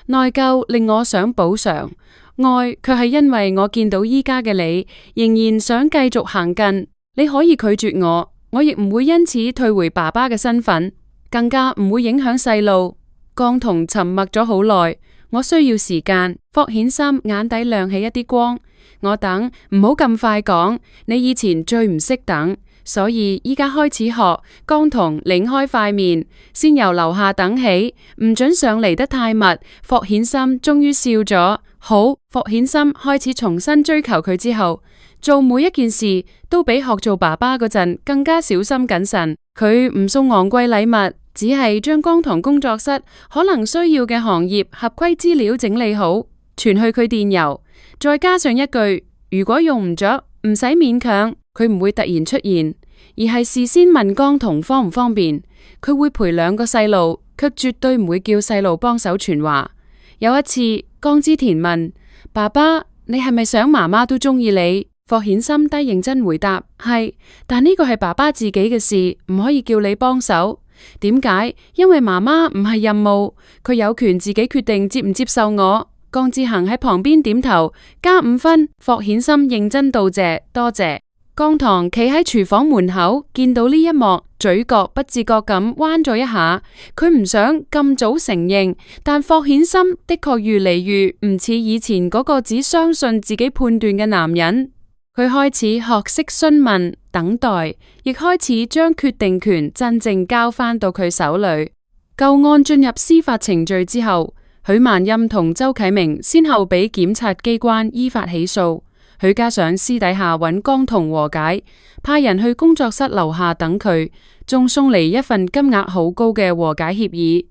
內疚令我想補償，愛卻係因為我見到依家嘅你，仍然想繼續行近。你可以拒絕我，我亦唔會因此退回爸爸嘅身份，更加唔會影響細路。江童沉默咗好耐，我需要時間。霍顯森眼底亮起一啲光，我等，唔好咁快講。你以前最唔識等，所以依家開始學。江童擰開塊面，先由樓下等起，唔准上嚟得太密。霍顯森終於笑咗。好，霍顯森開始重新追求佢之後，做每一件事都比學做爸爸嗰陣更加小心謹慎。佢唔送昂貴禮物，只係將江童工作室可能需要嘅行業合規資料整理好，傳去佢電郵，再加上一句：如果用唔着，唔使勉強。佢唔會突然出現，而係事先問江童方唔方便。佢會陪兩個細路，卻絕對唔會叫細路幫手傳話。有一次，江之田問爸爸：你係咪想媽媽都中意你？霍顯森低認真回答：係，但呢個係爸爸自己嘅事，唔可以叫你幫手。點解？因為媽媽唔係任務，佢有權自己決定接唔接受我。江之恒喺旁邊點頭，加5分。霍顯森認真道謝，多謝。江童企喺廚房門口，見到呢一幕，嘴角不自覺咁彎咗一下。佢唔想咁早承認，但霍顯森的確越嚟越唔似以前嗰個只相信自己判斷嘅男人。佢開始學識詢問、等待，亦開始將決定權真正交返到佢手裏。舊案進入司法程序之後，許萬欽同周啟明先後俾檢察機關依法起訴。許家想私底下揾江童和解，派人去工作室樓下等佢，仲送嚟一份金額好高嘅和解協議。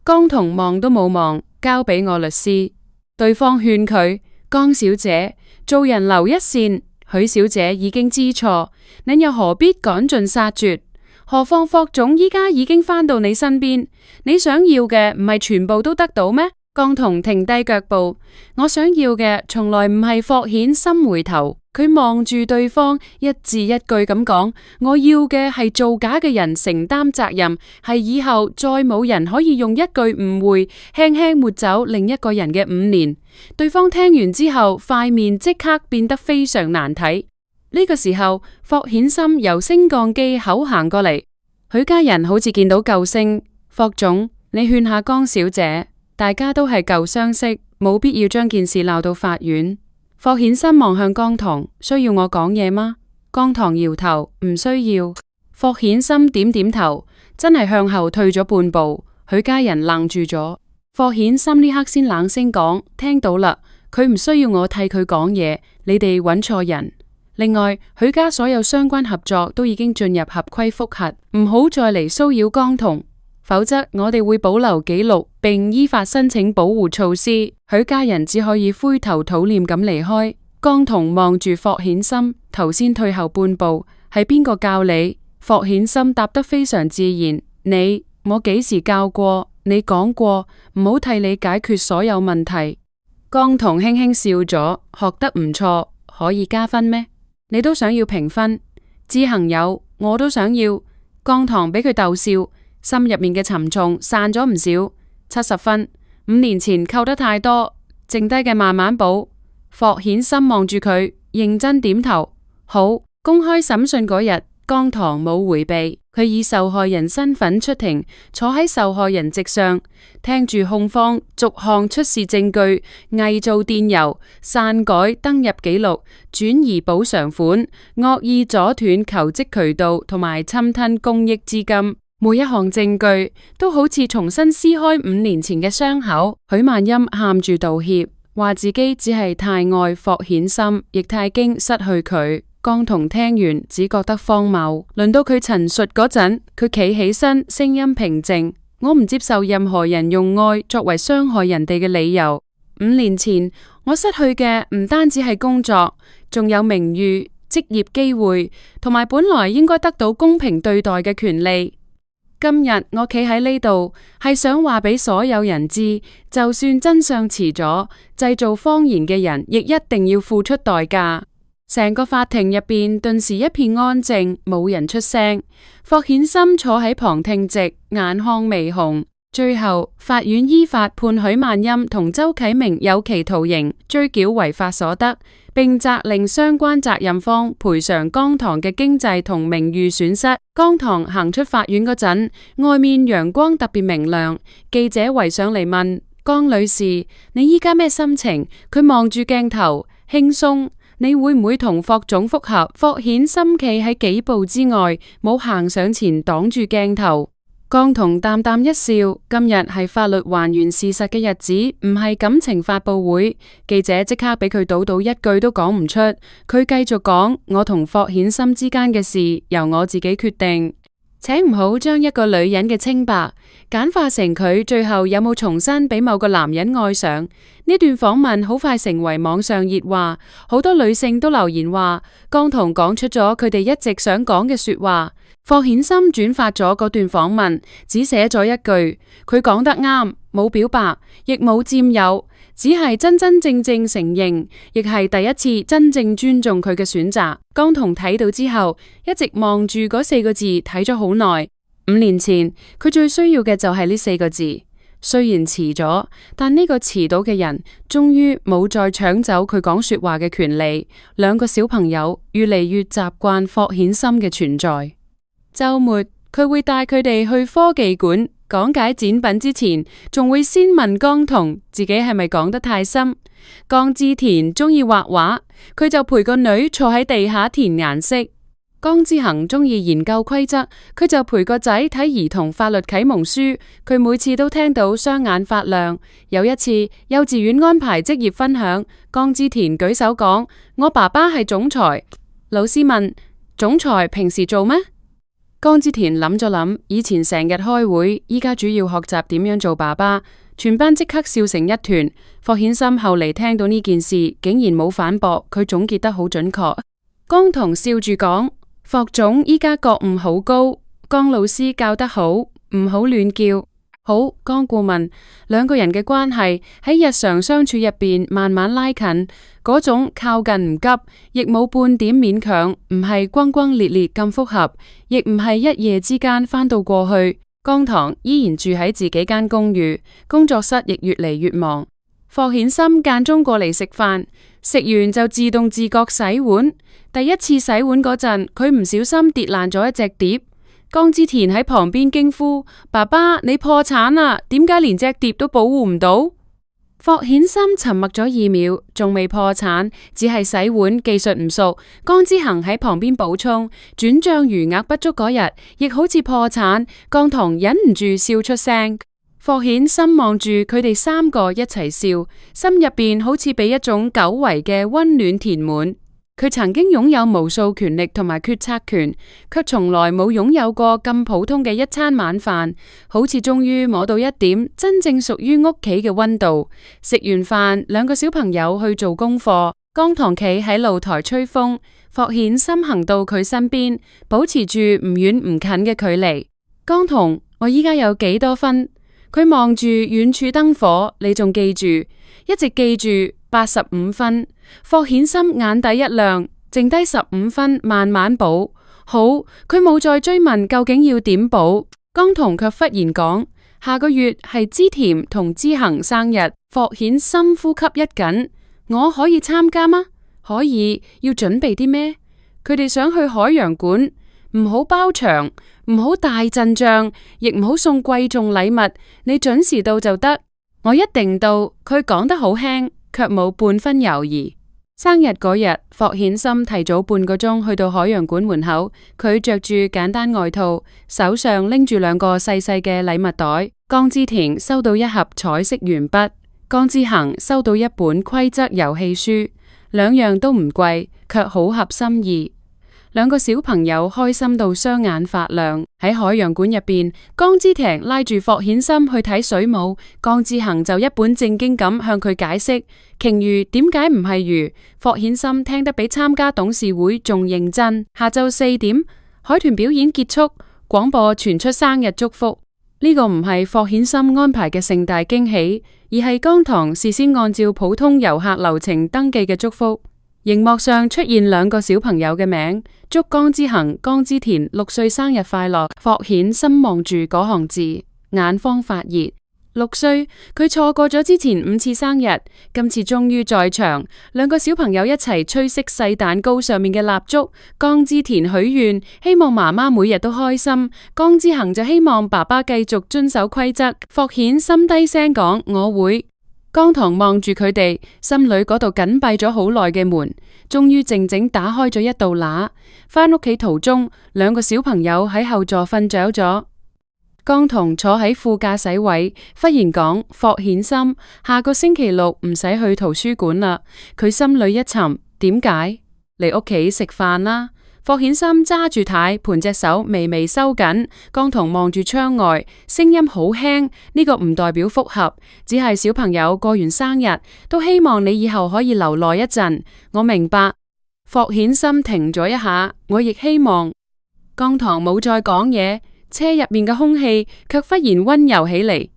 江童望都冇望，交俾我律師。對方勸佢：江小姐，做人留一線。許小姐已經知錯，你又何必趕盡殺絕？何況霍總依家已經返到你身邊，你想要嘅唔係全部都得到咩？江童停低腳步，我想要嘅從來唔係霍顯森回頭。佢望住對方，一字一句咁講：我要嘅係造假嘅人承擔責任，係以後再冇人可以用一句誤會輕輕抹走另一個人嘅5年。對方聽完之後，塊面即刻變得非常難睇。呢個時候，霍顯森由升降機口行過嚟，許家人好似見到救星。霍總，你勸下江小姐。大家都係舊相識，冇必要將件事鬧到法院。霍顯森望向江童，需要我講嘢嗎？江童搖頭，唔需要。霍顯森點點頭，真係向後退咗半步。許家人愣住咗。霍顯森呢刻先冷聲講：聽到啦，佢唔需要我替佢講嘢，你哋揾錯人。另外，許家所有相關合作都已經進入合規複核，唔好再嚟騷擾江童，否則我哋會保留記錄並依法申請保護措施。許家人只可以灰頭土臉咁離開。江童望住霍顯森，頭先退後半步，係邊個教你？霍顯森答得非常自然，我幾時教過？你講過唔好替你解決所有問題。江童輕輕笑咗，學得唔錯，可以加分咩？你都想要評分？知行有，我都想要。江童俾佢逗笑，心入面嘅沉重散咗唔少。70分，5年前扣得太多，剩低嘅慢慢補。霍顯森望住佢，認真點頭。好。公開審訊嗰日，江童冇回避，佢以受害人身份出庭，坐喺受害人席上，聽住控方逐項出示證據、偽造電郵、篡改登入記錄、轉移補償款、惡意阻斷求職渠道同埋侵吞公益資金，每一項證據都好似重新撕開5年前嘅傷口。許萬欽喊住道歉，話自己只係太愛霍顯森，亦太驚失去佢。江童聽完只覺得荒謬，輪到佢陳述嗰陣，佢企起身，聲音平靜。我唔接受任何人用愛作為傷害人哋嘅理由。5年前我失去嘅唔單止係工作，仲有名譽、職業機會，同埋本來應該得到公平對待嘅權利。今日我企喺呢度，係想話俾所有人知，就算真相遲咗，製造謊言嘅人亦一定要付出代價。成個法庭入邊頓時一片安靜，冇人出聲。霍顯森坐喺旁聽席，眼眶微紅。最後，法院依法判許萬欽同周啟明有期徒刑，追繳違法所得，並責令相關責任方賠償江童嘅經濟同名譽損失。江童行出法院嗰陣，外面陽光特別明亮，記者圍上嚟問江女士：你依家咩心情？佢望住鏡頭，輕鬆。你會唔會同霍總復合？霍顯森企喺幾步之外，冇行上前擋住鏡頭。江童淡淡一笑，今日係法律還原事實嘅日子，唔係感情發佈會。記者即刻俾佢堵到一句都講唔出。佢繼續講：我同霍顯森之間嘅事由我自己決定。請唔好將一個女人嘅清白簡化成佢最後有冇重新俾某個男人愛上。呢段訪問好快成為網上熱話，好多女性都留言話江童講出咗佢哋一直想講嘅說話。霍顯森轉發咗嗰段訪問，只寫咗一句：佢講得啱，冇表白，亦冇佔有，只係真真正正承認，亦係第一次真正尊重佢嘅選擇。江童睇到之後，一直望住嗰4個字睇咗好耐。5年前，佢最需要嘅就係呢4個字。雖然遲咗，但呢個遲到嘅人終於冇再搶走佢講說話嘅權利。2個小朋友越嚟越習慣霍顯森嘅存在。周末佢會帶佢哋去科技館講解展品之前，仲會先問江童自己係咪講得太深。江之田中意畫畫，佢就陪個女坐喺地下填顏色。江之恒中意研究規則，佢就陪個仔睇兒童法律啟蒙書。佢每次都聽到雙眼發亮。有一次幼稚園安排職業分享，江之田舉手講：我爸爸係總裁。老師問：總裁平時做咩？江之田諗咗諗，以前成日開會，依家主要學習點樣做爸爸。全班即刻笑成一團。霍顯森後嚟聽到呢件事，竟然冇反駁，佢總結得好準確。江童笑住講：霍總依家覺悟好高，江老師教得好，唔好亂叫。好，江顧問，2個人嘅關係喺日常相處入邊慢慢拉近，嗰種靠近唔急，亦冇半點勉強，唔係轟轟烈烈咁複合，亦唔係一夜之間返到過去。江童依然住喺自己間公寓，工作室亦越嚟越忙。霍顯森間中過嚟食飯，食完就自動自覺洗碗。第一次洗碗嗰陣，佢唔小心跌爛咗一隻碟。江之田喺旁邊驚呼：爸爸，你破產啦！點解連隻碟都保護唔到？霍顯森沉默咗2秒，仲未破產，只係洗碗技術唔熟。江之恒喺旁邊補充：轉賬餘額不足嗰日，亦好似破產。江童忍唔住笑出聲。霍顯森望住佢哋3個一齊笑，心入邊好似被一種久違嘅溫暖填滿。佢曾經擁有無數權力同埋決策權，卻從來冇擁有過咁普通嘅一餐晚飯，好似終於摸到一點真正屬於屋企嘅溫度。食完飯，兩個小朋友去做功課，江棠企喺露台吹風，霍顯森行到佢身邊，保持住唔遠唔近嘅距離。江棠，我依家有幾多分？佢望住遠處燈火，你仲記住？一直記住85分。霍顯森眼底一亮，剩低15分，慢慢補。好，佢冇再追問究竟要點補。江棠卻忽然講：下個月係之甜同之恒生日。霍顯森呼吸一緊，我可以參加嗎？可以，要準備啲咩？佢哋想去海洋館，唔好包場，唔好大陣仗，亦唔好送貴重禮物，你準時到就得。我一定到。佢講得好輕，卻冇半分猶豫。生日嗰日，霍顯森提早半個鐘去到海洋館門口，佢着住簡單外套，手上拎住兩個細細嘅禮物袋。江之田收到一盒彩色鉛筆，江之恒收到一本規則遊戲書，兩樣都唔貴，卻好合心意。兩個小朋友開心到雙眼發亮。喺海洋館入邊，江之婷拉住霍顯森去睇水母，江之恒就一本正經咁向佢解釋鯨魚點解唔係魚。霍顯森聽得比參加董事會仲認真。下晝4點，海豚表演結束，廣播傳出生日祝福。呢個唔係霍顯森安排嘅盛大驚喜，而係江棠事先按照普通遊客流程登記嘅祝福。熒幕上出現兩個小朋友嘅名，祝江之恒、江之田6歲生日快樂。霍顯森望住嗰行字，眼眶發熱。6歲，佢錯過咗之前5次生日，今次終於在場。兩個小朋友一齊吹熄細蛋糕上面嘅蠟燭。江之田許願，希望媽媽每日都開心。江之恒就希望爸爸繼續遵守規則。霍顯森低聲講：我會。江棠望住佢哋，心裏嗰度緊閉咗好耐嘅門，終於靜靜打開咗一道罅。返屋企途中，兩個小朋友喺後座瞓着咗。江棠坐喺副駕駛位，忽然講：霍顯森，下個星期六唔使去圖書館啦。佢心裏一沉，點解？嚟屋企食飯啦。霍顯森揸住軚，盤隻手微微收緊。江棠望住窗外，聲音好輕。呢個唔代表復合，只係小朋友過完生日，都希望你以後可以留耐一陣。我明白。霍顯森停咗一下，我亦希望。江棠冇再講嘢，車入面嘅空氣卻忽然溫柔起嚟。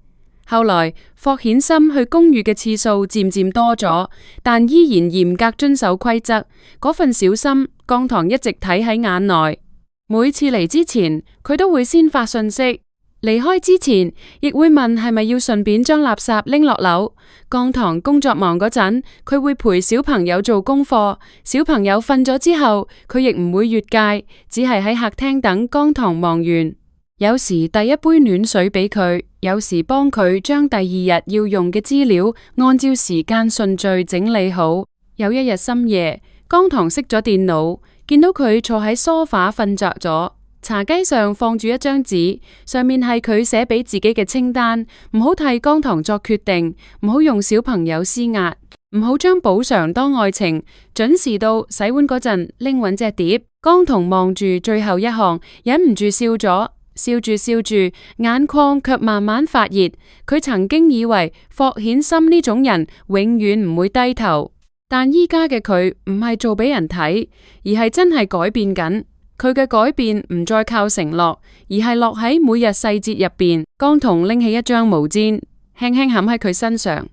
後來霍顯森去公寓嘅次數漸漸多咗，但依然嚴格遵守規則。嗰份小心，江棠一直睇喺眼內。每次嚟之前，佢都會先發信息；離開之前，亦會問係咪要順便將垃圾拎落樓。江棠工作忙嗰陣，佢會陪小朋友做功課。小朋友瞓咗之後，佢亦唔會越界，只係喺客廳等江棠忙完。有時遞一杯暖水俾佢，有時幫佢將第2日要用嘅資料按照時間順序整理好。有一日深夜，江棠熄咗電腦，見到佢坐喺梳化瞓着咗。茶几上放住一張紙，上面係佢寫俾自己嘅清單：唔好替江棠作決定，唔好用小朋友施壓，唔好將補償當愛情，準時到，洗碗嗰陣拎穩隻碟。江棠望住最後一項，忍唔住笑咗。笑住笑住，眼眶卻慢慢發熱。佢曾經以為霍顯森呢種人永遠唔會低頭，但依家嘅佢唔係做俾人睇，而係真係改變緊。佢嘅改變唔再靠承諾，而係落喺每日細節入邊。江棠拎起一張毛氈，輕輕冚喺佢身上。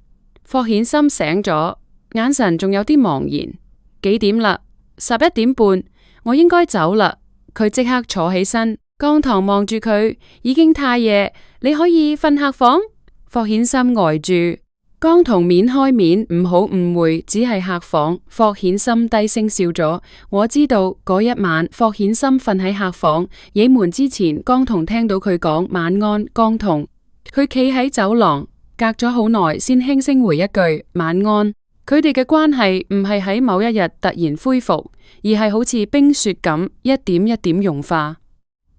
霍顯森醒咗，眼神仲有啲茫然。幾點啦？11點半，我應該走啦。佢即刻坐起身。江棠望住佢，已經太夜，你可以瞓客房。霍顯森呆住。江棠面開面，唔好誤會，只係客房。霍顯森低聲笑咗。我知道嗰一晚霍顯森瞓喺客房，倚門之前，江棠聽到佢講晚安，江棠。佢企喺走廊，隔咗好耐，先輕聲回一句晚安。佢哋嘅關係唔係喺某一日突然恢復，而係好似冰雪咁一點一點融化。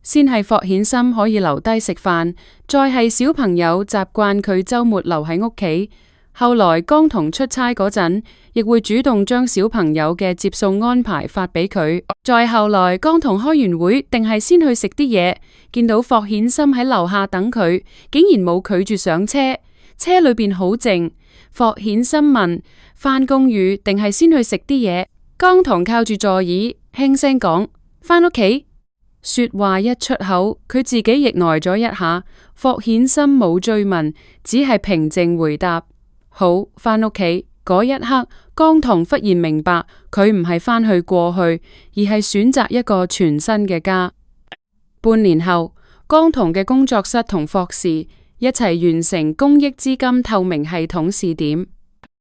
先係霍顯森可以留低食飯，再係小朋友習慣佢周末留喺屋企。後來江童出差嗰陣，亦會主動將小朋友嘅接送安排發俾佢。再後來，江童開完會，定係先去食啲嘢，見到霍顯森喺樓下等佢，竟然冇拒絕上車。車裏邊好靜。霍顯森問：返公寓定係先去食啲嘢？江童靠住座椅，輕聲講：返屋企。說話一出口，佢自己亦呆咗一下。霍顯森冇追問，只係平靜回答：好，返屋企。嗰一刻，江童忽然明白，佢唔係返去過去，而係選擇一個全新嘅家。半年後，江童嘅工作室同霍氏一齊完成公益資金透明系統試點。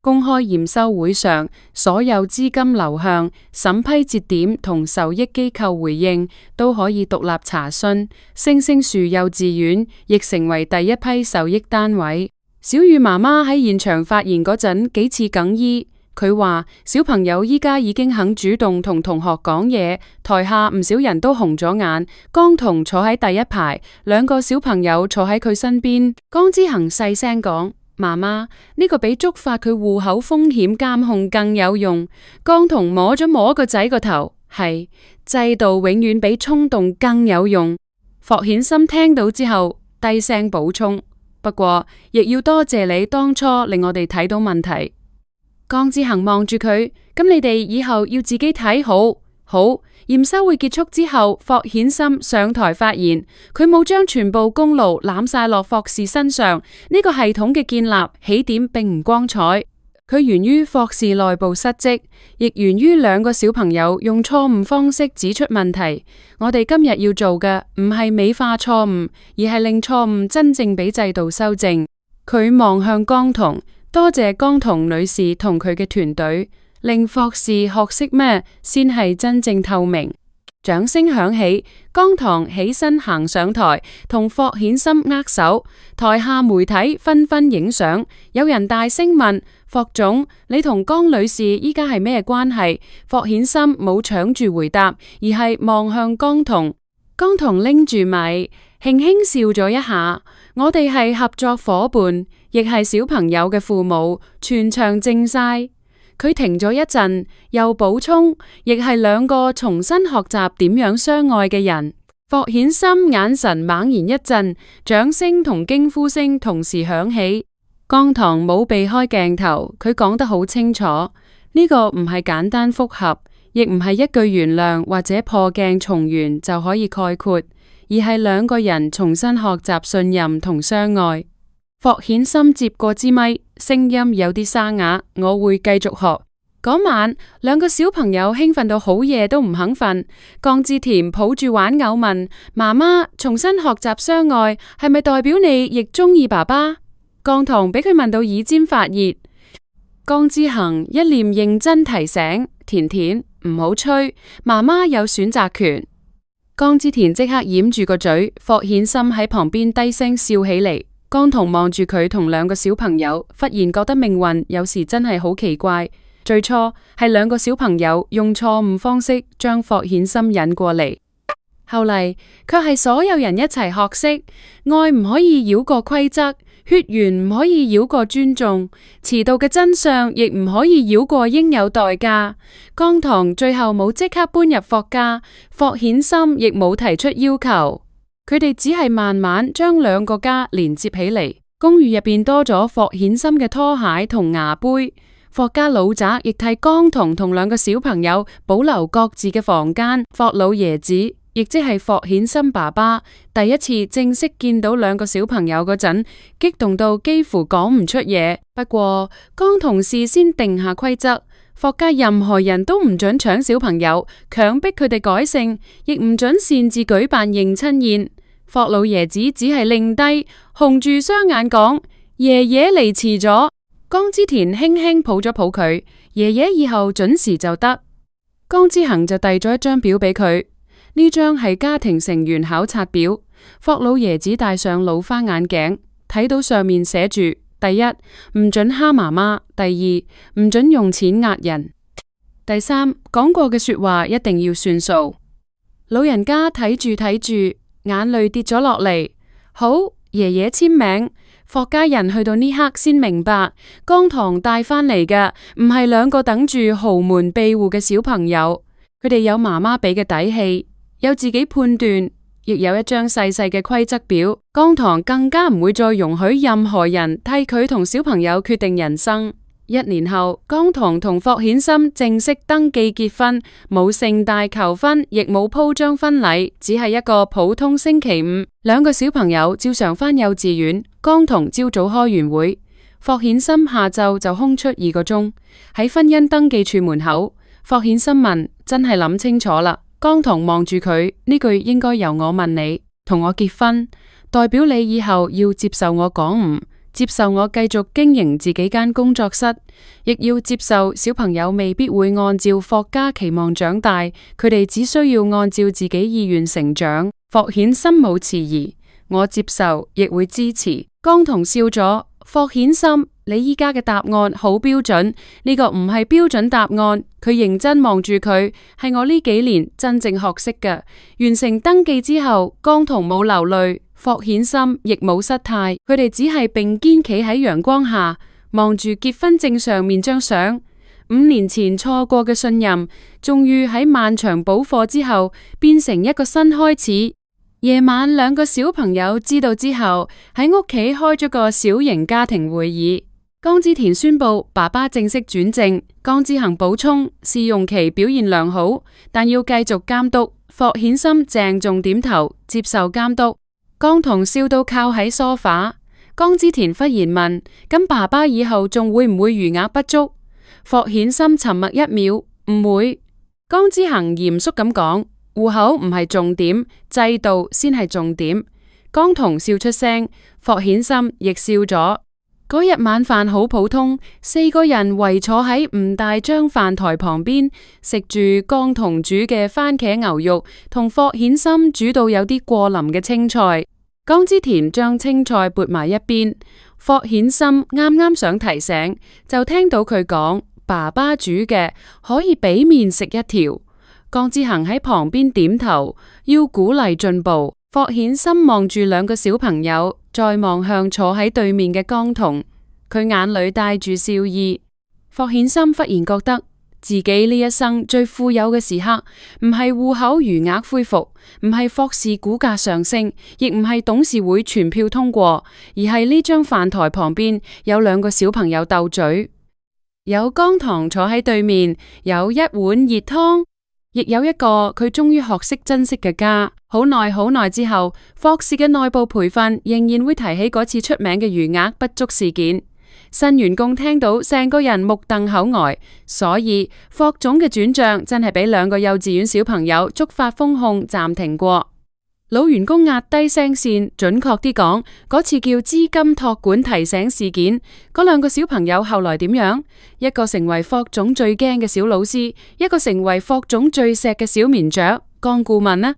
公開驗收會上，所有資金流向、審批節點同受益機構回應都可以獨立查詢。星星樹幼稚園亦成為第一批受益單位。小雨媽媽喺現場發言嗰陣幾次哽咽，佢話小朋友依家已經肯主動同同學講嘢，台下唔少人都紅咗眼。江童坐喺第一排，兩個小朋友坐喺佢身邊。江之恒細聲講：媽媽，呢個比觸發佢戶口風險監控更有用。江童摸咗摸個仔個頭，係，制度永遠比衝動更有用。霍顯森聽到之後低聲補充：不過亦要多謝你當初令我哋睇到問題。江之恒望住佢：咁你哋以後要自己睇好。好，驗收會結束之後，霍顯森上台發言，佢冇將全部功勞攬晒落霍氏身上。呢個系統嘅建立起點並唔光彩，佢源於霍氏內部失職，亦源於兩個小朋友用錯誤方式指出問題。我哋今日要做嘅唔係美化錯誤，而係令錯誤真正俾制度修正。佢望向江童，多謝江童女士同佢嘅團隊，令霍氏學識咩先係真正透明。掌聲響起，江童起身行上台，同霍顯森握手。台下媒體紛紛影相，有人大聲問：霍總，你同江女士依家係咩關係？霍顯森冇搶住回答，而係望向江童。江童拎住米，輕輕笑咗一下。我哋係合作夥伴，亦係小朋友嘅父母。全場靜晒。佢停咗一陣，又補充，亦係兩個重新學習點樣相愛嘅人。霍顯森眼神猛然一震，掌聲同驚呼聲同時響起。江童冇避開鏡頭，佢講得好清楚，呢個唔係簡單複合，亦唔係一句原諒或者破鏡重圓就可以概括，而係兩個人重新學習信任同相愛。霍顯森接過支咪，聲音有啲沙啞。我會繼續學。嗰晚，兩個小朋友興奮到好夜都唔肯瞓。江之田抱住玩偶問媽媽：重新學習相愛係咪代表你亦中意爸爸？江童俾佢問到耳尖發熱。江之恒一臉認真提醒：田田唔好吹，媽媽有選擇權。江之田即刻掩住個嘴。霍顯森喺旁邊低聲笑起嚟。江童望住佢同兩個小朋友，忽然覺得命運有時真係好奇怪。最初係兩個小朋友用錯誤方式將霍顯森引過嚟，後嚟卻係所有人一齊學識愛唔可以繞過規則，血緣唔可以繞過尊重，遲到嘅真相亦唔可以繞過應有代價。江童最後冇即刻搬入霍家，霍顯森亦冇提出要求。佢哋只係慢慢將兩個家連接起嚟。公寓入邊多咗霍顯森嘅拖鞋同牙杯。霍家老宅亦替江童同兩個小朋友保留各自嘅房間。霍老爺子，亦即係霍顯森爸爸，第一次正式見到兩個小朋友嗰陣，激動到幾乎講唔出嘢。不過江童事先定下規則。霍家任何人都唔准搶小朋友，強迫佢哋改姓，亦唔准擅自舉辦迎親宴。霍老爺子只係擰低，紅住雙眼講：爺爺嚟遲咗。江之田輕輕抱咗抱佢，爺爺以後準時就得。江之恒就遞咗一張表俾佢，呢張係家庭成員考察表。霍老爺子戴上老花眼鏡，睇到上面寫住：第一，唔准蝦媽媽；第二，唔准用錢呃人；第三，講過嘅說話一定要算數。老人家睇住睇住，眼淚跌咗落嚟。好，爺爺簽名。霍家人去到呢刻先明白，江棠帶返嚟嘅唔係兩個等住豪門庇護嘅小朋友，佢哋有媽媽俾嘅底氣，有自己判斷，亦有一張細細嘅規則表。江棠更加唔會再容許任何人替佢同小朋友決定人生。1年後，江棠同霍顯森正式登記結婚，冇盛大求婚，亦冇鋪張婚禮，只係一個普通星期五。兩個小朋友照常返幼稚園，江棠朝早開完會，霍顯森下晝就空出2個鐘。喺婚姻登記處門口，霍顯森問：真係諗清楚啦？江棠望住佢，呢句應該由我問你，同我結婚，代表你以後要接受我講唔？接受我繼續經營自己間工作室，亦要接受小朋友未必會按照霍家期望長大，佢哋只需要按照自己意願成長。霍顯森冇遲疑，我接受，亦會支持。江棠笑咗，霍顯森，你依家嘅答案好標準，呢個唔係標準答案。佢認真望住佢，係我呢幾年真正學識嘅。完成登記之後，江棠冇流淚。霍顯森亦冇失態，佢哋只係並肩企喺陽光下，望住結婚證上面張相。5年前錯過嘅信任，終於喺漫長補課之後，變成一個新開始。夜晚兩個小朋友知道之後，喺屋企開咗個小型家庭會議。江之田宣布爸爸正式轉正，江之恒補充試用期表現良好，但要繼續監督。霍顯森鄭重點頭，接受監督。江棠笑到靠喺梳化，江之田忽然問：咁爸爸以後仲會唔會餘額不足？霍顯森沉默1秒，唔會。江之恒嚴肅咁講：戶口唔係重點，制度先係重點。江棠笑出聲，霍顯森亦笑咗。嗰日晚飯好普通，4個人圍坐喺唔大張飯台旁邊，食住江棠煮嘅番茄牛肉同霍顯森煮到有啲過腍嘅青菜。江之田將青菜撥埋一邊，霍顯森啱啱想提醒，就聽到佢講：爸爸煮嘅可以俾面食一條。江之恒喺旁邊點頭，要鼓勵進步。霍顯森望住兩個小朋友，再望向坐喺對面嘅江棠，佢眼裏帶住笑意。霍顯森忽然覺得自己呢一生最富有嘅時刻，唔係戶口餘額恢復，唔係霍氏股價上升，亦唔係董事會全票通過，而係呢張飯台旁邊有兩個小朋友鬥嘴，有江棠坐喺對面，有一碗熱湯，亦有一個佢終於學識珍惜嘅家。好耐之後，霍氏嘅內部培訓仍然會提起嗰次出名嘅餘額不足事件。新員工聽到成個人目瞪口呆，所以霍總嘅轉賬真係俾2個幼稚園小朋友觸發風控暫停過。老員工壓低聲線，準確啲講，嗰次叫資金託管提醒事件。嗰2個小朋友後來點樣？一個成為霍總最驚嘅小老師，一個成為霍總最錫嘅小綿雀。江顧問呢？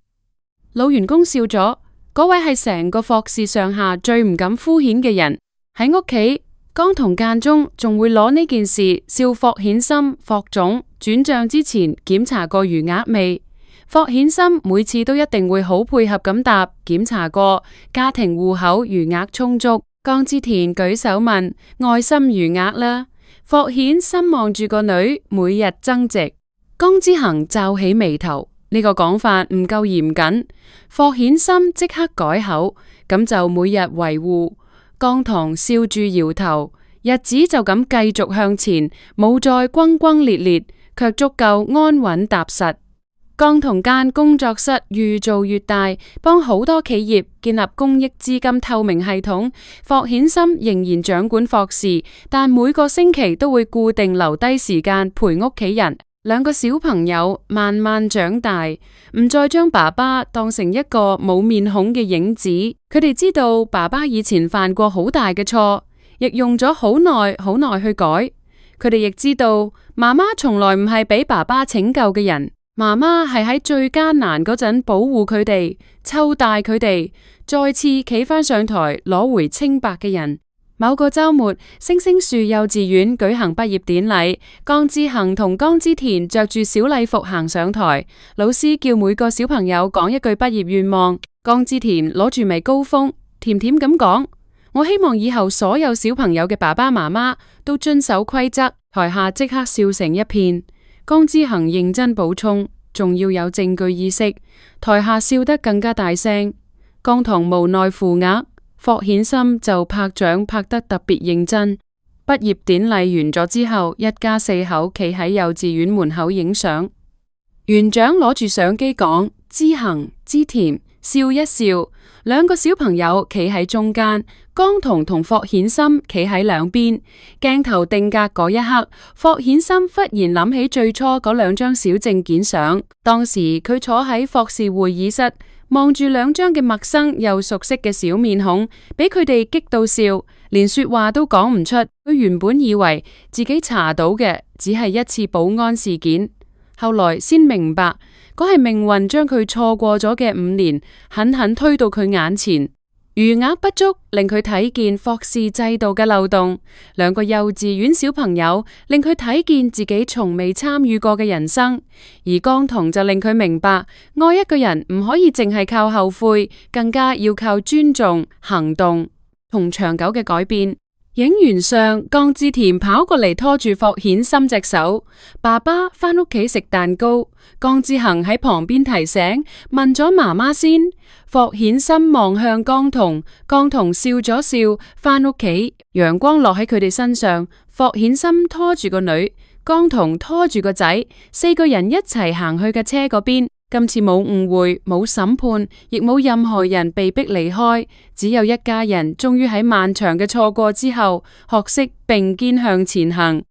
老員工笑咗，嗰位係成個霍氏上下最唔敢敷衍嘅人。喺屋企，江棠間中仲會攞呢件事笑霍顯森。霍總轉賬之前檢查過餘額未？霍顯森每次都一定會好配合咁答：檢查過，家庭戶口餘額充足。江之田舉手問：愛心餘額啦？霍顯森望住個女，每日增值。江之恒皺起眉頭。呢個講法唔夠嚴謹，霍顯森即刻改口，咁就每日維護。江棠笑住搖頭，日子就咁繼續向前，冇再轟轟烈烈，卻足夠安穩踏實。江棠間工作室越做越大，幫好多企業建立公益資金透明系統。霍顯森仍然掌管霍氏，但每個星期都會固定留低時間陪屋企人。2個小朋友慢慢長大，唔再將爸爸當成一個冇面孔嘅影子。佢哋知道爸爸以前犯過好大嘅錯，亦用咗好耐去改。佢哋亦知道媽媽從來唔係俾爸爸拯救嘅人，媽媽係喺最艱難嗰陣保護佢哋，湊大佢哋，再次企返上台攞回清白嘅人。某個周末，星星樹幼稚園舉行畢業典禮，江之恒同江之田着住小禮服行上台，老師叫每個小朋友講一句畢業願望。江之田攞住咪高峰，甜甜咁講：我希望以後所有小朋友嘅爸爸媽媽都遵守規則。台下即刻笑成一片。江之恒認真補充，仲要有證據意識。台下笑得更加大聲。江棠無奈扶額，霍顯森就拍掌拍得特別認真。畢業典禮完咗之後，一家四口企喺幼稚園門口影相。園長攞住相機講：之恒、之甜，笑一笑。兩個小朋友企喺中間，江棠同霍顯森企喺兩邊。鏡頭定格嗰一刻，霍顯森忽然諗起最初嗰兩張小證件相。當時佢坐喺霍氏會議室，望住兩張嘅陌生又熟悉嘅小面孔，俾佢哋激到笑，連說話都講唔出。佢原本以為自己查到嘅只係一次保安事件，後來先明白，嗰係命運將佢錯過咗嘅5年狠狠推到佢眼前。餘額不足令佢睇見霍氏制度嘅漏洞，兩個幼稚園小朋友令佢睇見自己從未參與過嘅人生，而江棠就令佢明白，愛一個人唔可以淨係靠後悔，更加要靠尊重、行動同長久嘅改變。影完相，江之甜跑過嚟拖住霍顯森隻手，爸爸返屋企食蛋糕。江之恒喺旁邊提醒，問咗媽媽先。霍顯森望向江棠，江棠笑咗笑，返屋企。陽光落喺佢哋身上，霍顯森拖住個女，江棠拖住個仔，4個人一齊行去嘅車嗰邊。今次冇誤會，冇審判，亦冇任何人被逼離開，只有一家人終於喺漫長嘅錯過之後，學識並肩向前行。